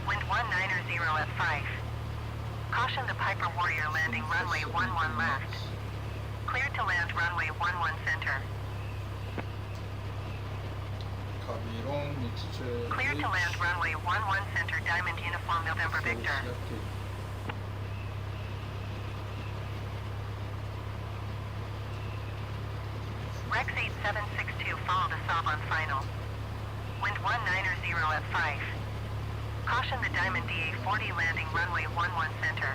Wind 190 at 5. Caution the Piper Warrior landing runway 11 left. Cleared to land runway 11 center. Copy wrong, mixture. Cleared to land runway 11 center, Diamond Uniform November Victor. Rex 8762, follow the Saab on final. Wind 190 at 5. Caution the Diamond DA40 landing runway 11 center.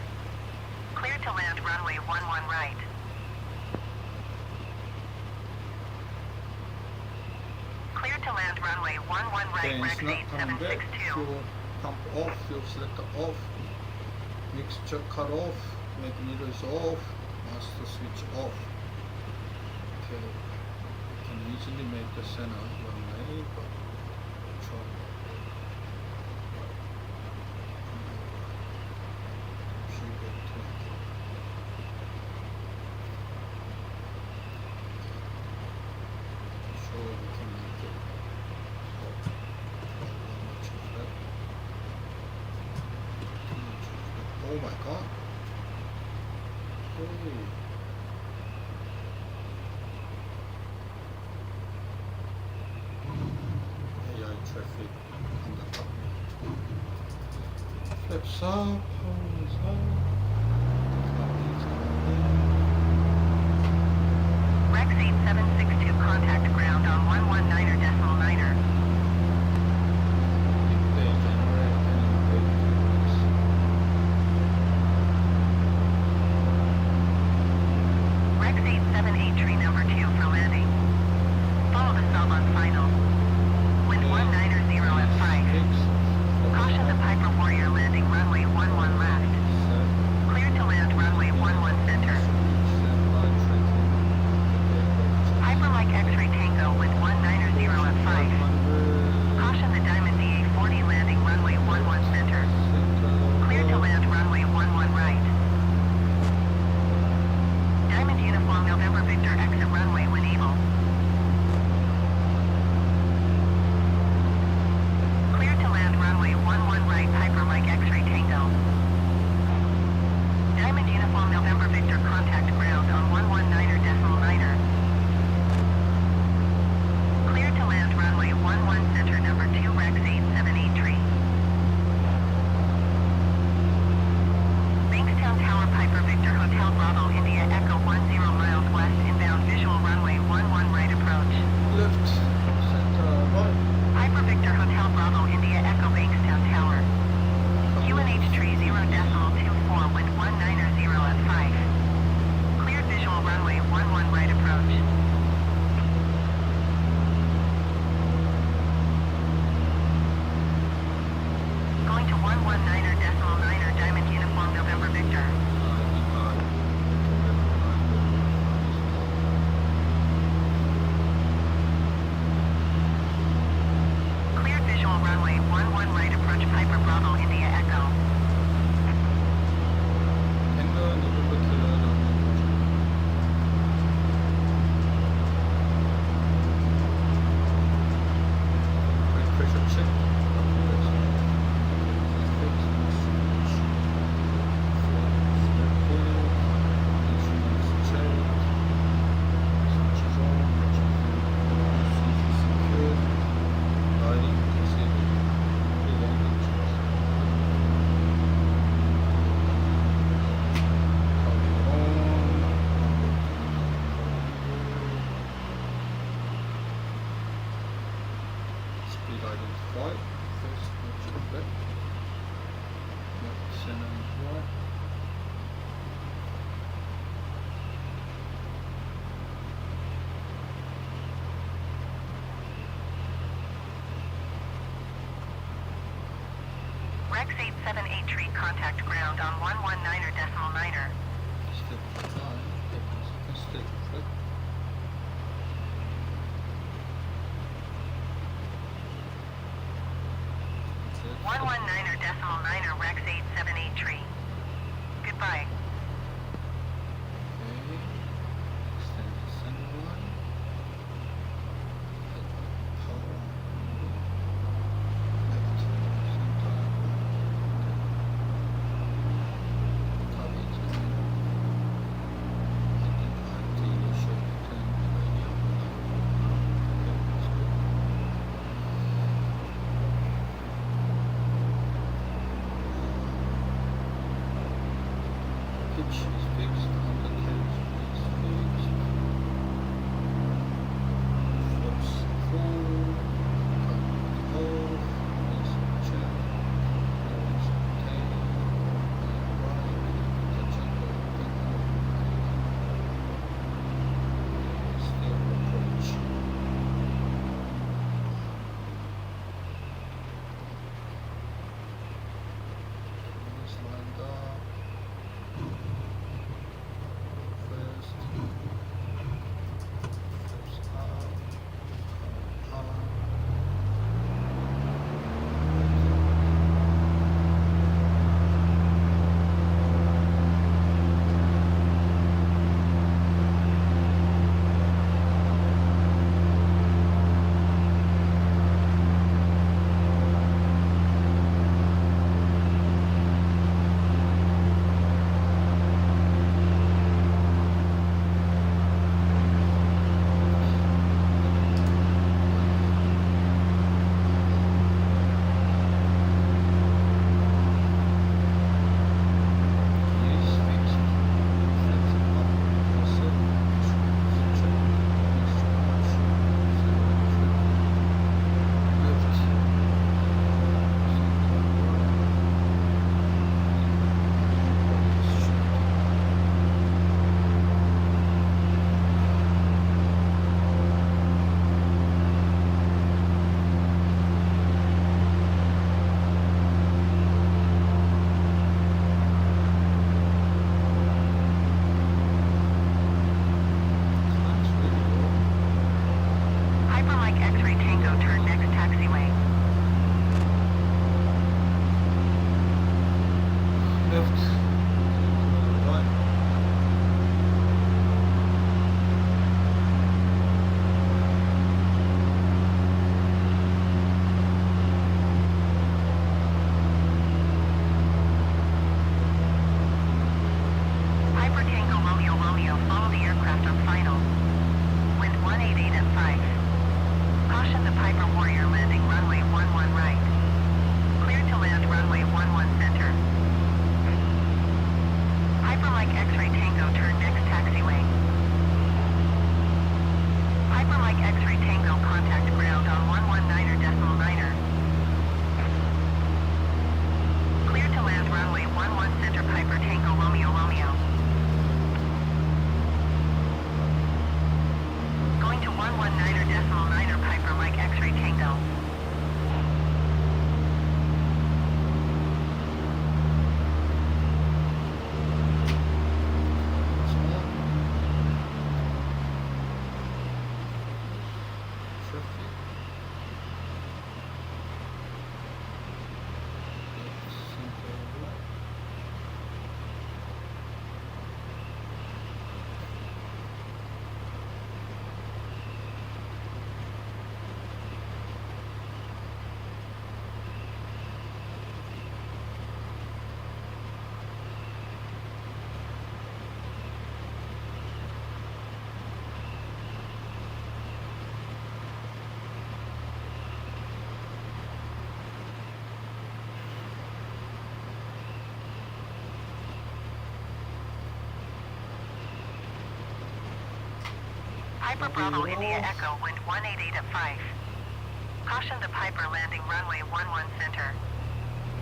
Cleared to land runway 11 right. Cleared to land runway 11 right, Rex 8762. Fuel pump off, fuel selector off, mixture cut off. magneto is off, master switch off. Okay, we can easily make the center runway, but try. Oh my god. Holy. AI traffic on the top. Flips up, pulls up. Rex 8762 contact ground on 119.9er. Rex 878 tree number 2 for landing. Follow the sub on final. Wind 190 at 5. Caution the Piper Warrior landing runway 11 left. Clear to land runway 11 center. Piper Mike X-ray Tango with 190 at 5. Caution the Diamond DA40 landing runway 11 center. Clear to land runway 11 right. Diamond Uniform November Victor exit runway when able. Clear to land runway 11 right Piper Mike X-ray Tango. Diamond Uniform November Victor contact ground on 119.9er. Clear to land runway 11 center number 2 Rex 8783. Bankstown Tower Piper Victor Hotel Bravo India Echo 10 miles west inbound visual runway 11 right approach. Left, center, right. Piper Victor Hotel Bravo India Echo Bankstown Tower. QNH tree 0.24 wind 190 at 5. Cleared visual runway 11 right approach. Going to 119.9er Diamond Uniform November Victor. Cleared visual runway 11 right approach Piper Bravo India Echo. Pressure check. Speed identified. First, check that. Center is right. Rex 878 tree contact ground on 119.9er. Step 5. Step 5. 119.9er Rex 878 tree. Goodbye. Okay. Extend the center line. Hit power. Left, center. Top is coming. Identify the shape turn radio. Okay, that's good. Pitch is fixed, undercarriage is fixed. Flips full, cut off, is check, clearance obtained, right, touching the pinhole, still approach. Is lined up. left, right. Piper Tango Romeo Romeo, follow the aircraft on final. Wind 188 at 5. Caution the Piper Warrior landing runway 11 right. Clear to land runway 11 center. Piper Mike X-ray Tango, turn next taxiway. Piper Mike X-ray Tango, contact ground on 119.9er. Clear to land runway 11 center, Piper Tango Romeo Romeo. Going to 119.9er, Piper Mike X-ray Tango. Piper Bravo India Echo, wind 188 at 5. Caution the Piper landing runway 11 center.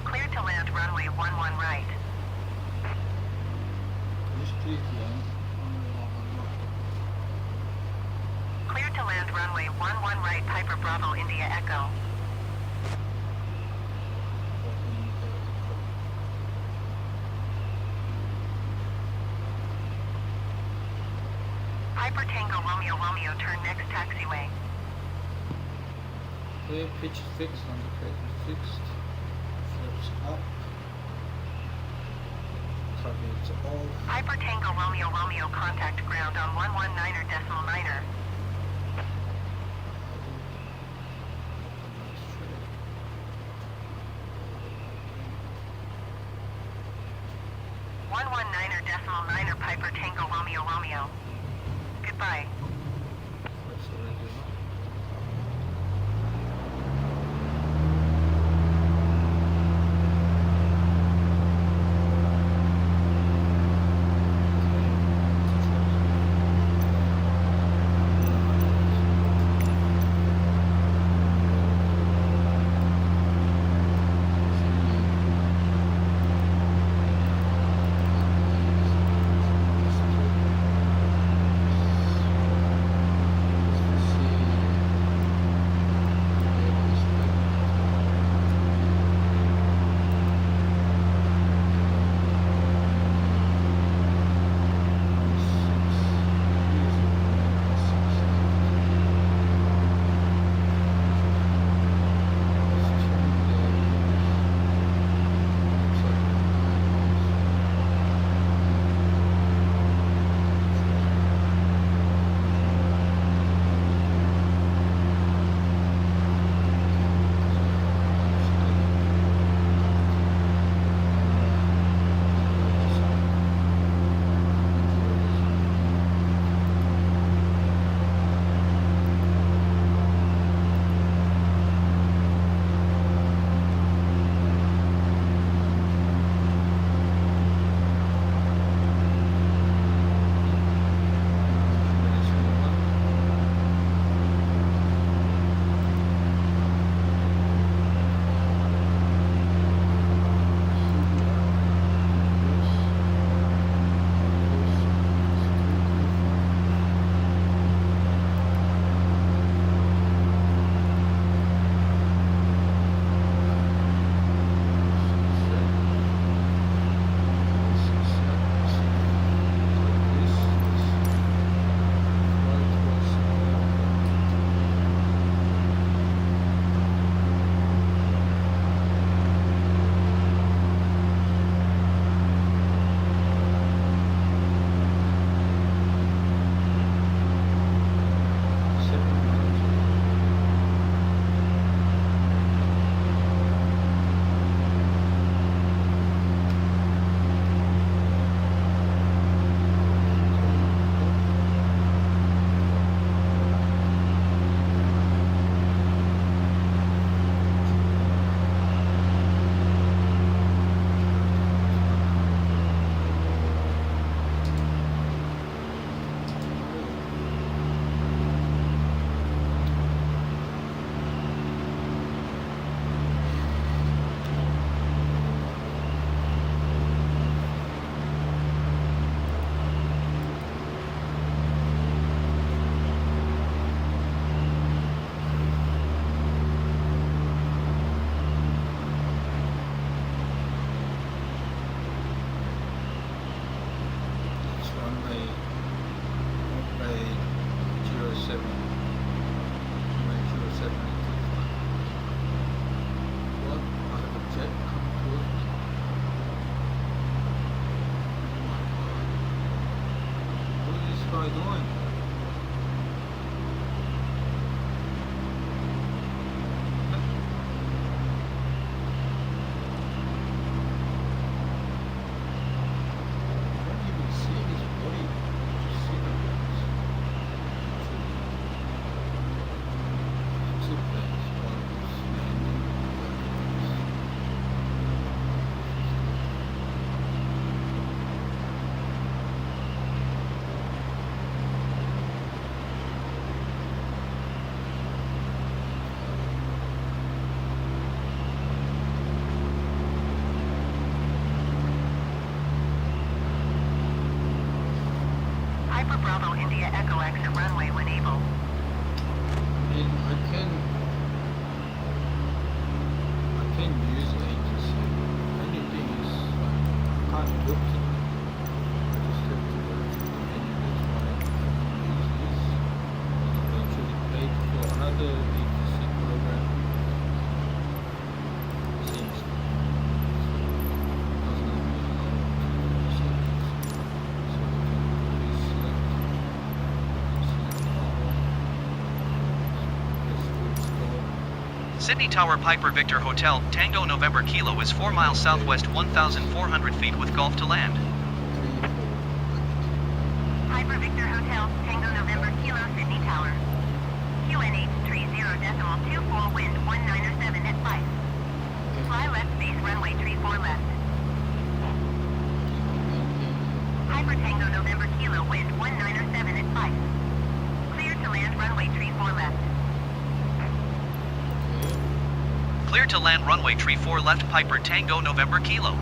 Clear to land runway 11 right. Clear to land runway 11 right, Piper Bravo India Echo. Piper Tango Romeo Romeo, turn next taxiway. Okay, pitch fixed, indicator fixed, flaps up, targets off. Piper Tango Romeo Romeo, contact ground on 119.9er. One 119.9er, Piper Tango Romeo Romeo. Goodbye. That's already on. I doing? I don't even see his body. Just see the wings. Two planes. One is landing, the other is Piper Bravo India Echo exit runway when able. and I can use agency. Anything is like I can't book it. I just have to go to the menu. That's why I use this. And I actually paid for another agency program. Seems to doesn't really allow to do settings. So we can please select power. Press install. Sydney Tower Piper Victor Hotel, Tango November Kilo is 4 miles southwest 1,400 feet with Gulf to land. 3, 4, Piper Victor Hotel, Tango November Kilo, Sydney Tower. QNH 30.24 wind 197 at 5. Fly left base runway 34 left. Piper Tango November Kilo wind 197 at 5. Clear to land runway 34 left. Clear to land runway 34 left Piper Tango November Kilo.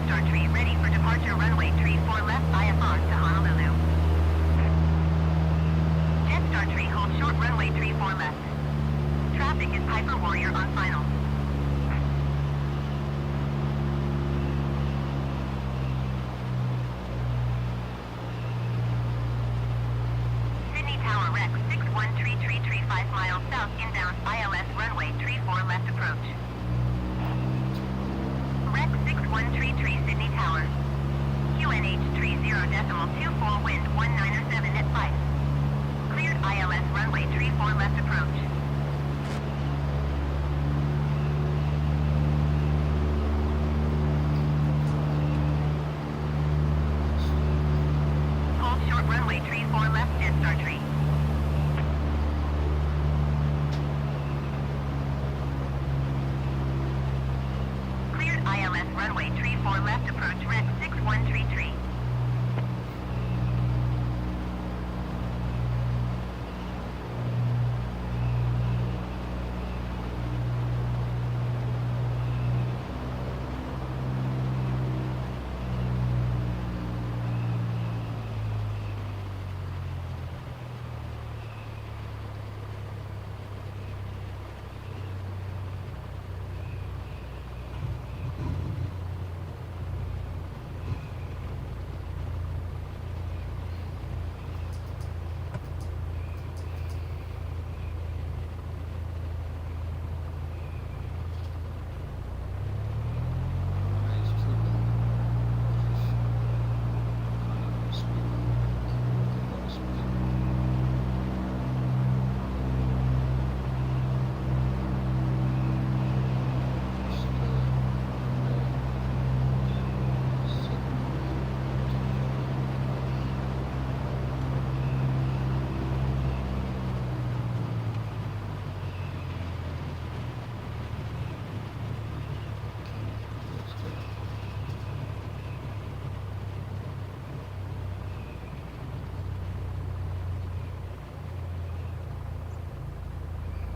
Jetstar Tree ready for departure runway 34 left IFR to Honolulu. Jetstar Tree hold short runway 34 left. Traffic is Piper Warrior on final. Sydney Tower Rex 6133 5 miles south inbound ILS runway 34 left approach. Rex 6133 Sydney Tower. QNH 30.24 wind 197 at 5. Cleared ILS runway 34 left approach. Hold short runway 34 left Jetstar Tree. Cleared ILS runway 34 left approach Rex 6133.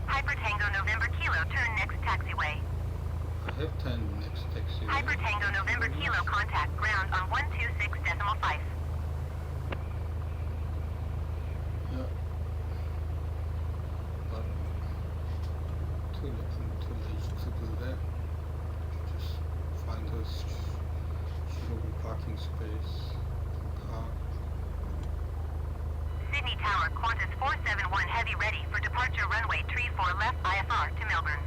Hyper Tango November Kilo, turn next taxiway. I have 10 next taxi. Hyper Tango November Kilo, contact ground on 126.5. Yeah. But too late to do that. Just find a suitable parking space and park. Sydney Tower, Qantas 471 Heavy ready for departure runway 34 left IFR to Melbourne.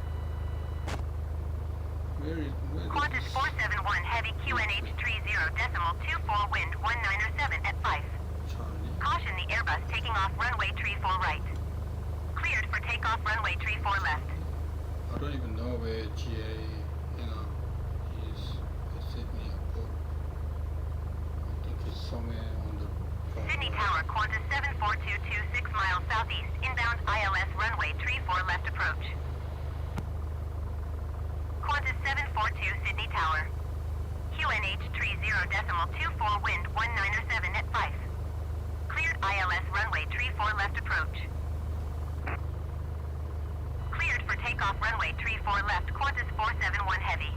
Where Qantas 471 Heavy QNH 30.24 wind 197 at 5. Charlie? Caution the Airbus taking off runway 34 right. Cleared for takeoff runway 34 left. I don't even know where GA, is at Sydney Airport. I think it's somewhere on the Sydney Tower, Qantas 74226 miles southeast, inbound ILS runway 34 left approach. Qantas 742 Sydney Tower. QNH 30.24 wind 197 at 5. Cleared ILS runway 34 left approach. Cleared for takeoff runway 34 left, Qantas 471 Heavy.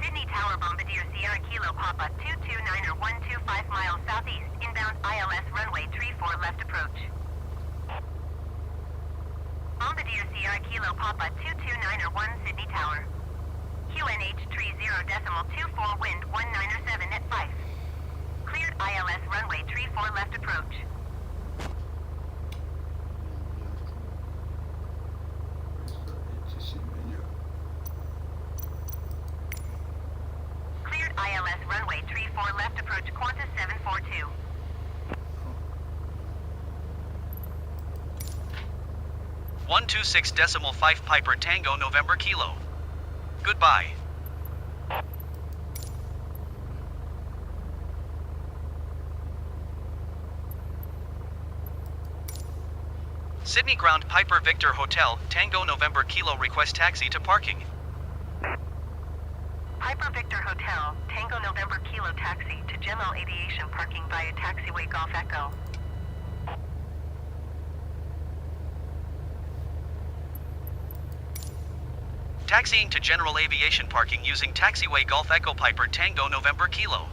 Sydney Tower Bombardier Sierra Kilo Papa 229er 125 miles southeast, inbound ILS runway 34 left approach. Bombardier Sierra Kilo Papa 229er 1 Sydney Tower. QNH 30.24 wind 197 at 5. Cleared ILS runway 34 left approach. Cleared ILS runway 34 left approach Qantas 742. One 26.5 Piper Tango November Kilo. Goodbye. Sydney Ground Piper Victor Hotel, Tango November Kilo request taxi to parking. Piper Victor Hotel, Tango November Kilo taxi to General Aviation parking via taxiway Golf Echo. Taxiing to general aviation parking using taxiway Golf Echo Piper Tango November Kilo.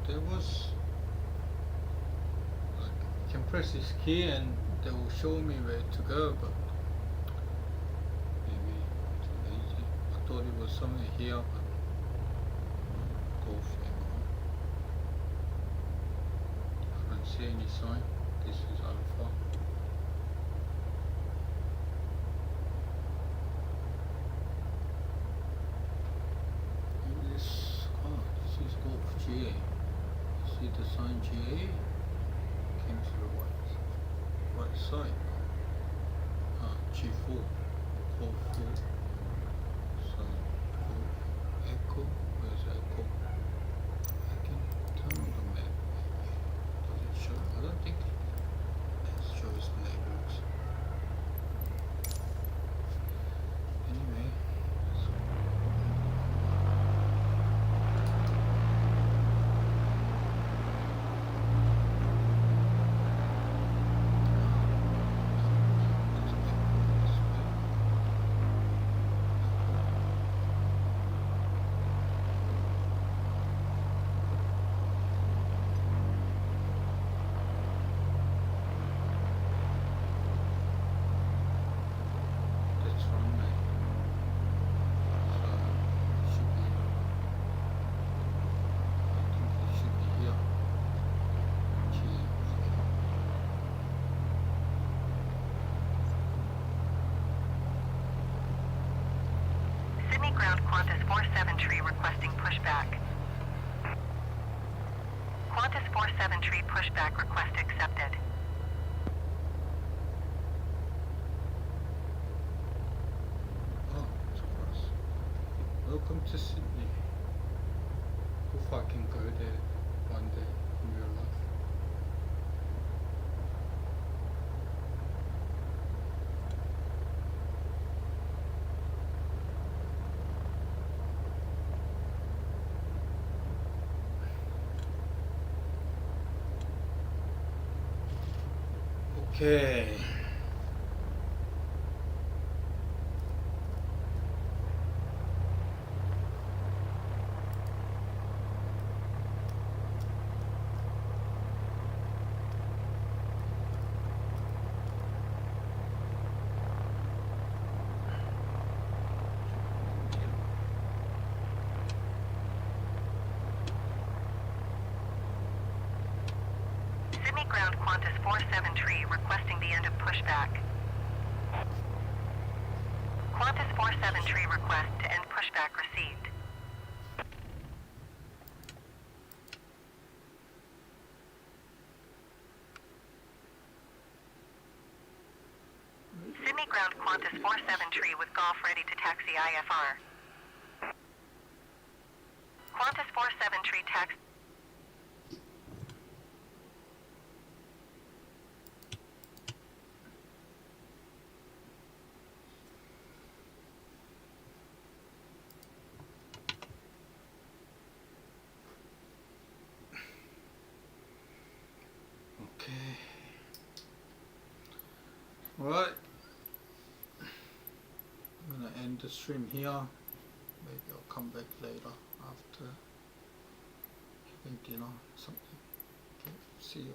There was like you can press this key and they will show me where to go, but maybe too lazy. I thought it was somewhere here, but Golf Echo. I don't see any sign. This is Alpha. This is Golf GA. See the sign GA? Came to the right side. G4. Golf 4. So Golf Echo. Where's Echo? I can turn on the map. Does it show? I don't think it shows labels. Anyway. Sydney Ground Qantas 47 requesting pushback. Qantas 47 pushback request accepted. Oh, surprise. Welcome to Sydney. Hope I can go there one day in real life. Okay. Sydney Ground Qantas 47 requesting the end of pushback. Qantas 47 request to end pushback received. Sydney Ground Qantas 47 with Golf ready to taxi IFR. Qantas 47 taxi. Okay. Alright. I'm gonna end the stream here. Maybe I'll come back later after having dinner or something. Okay, see you.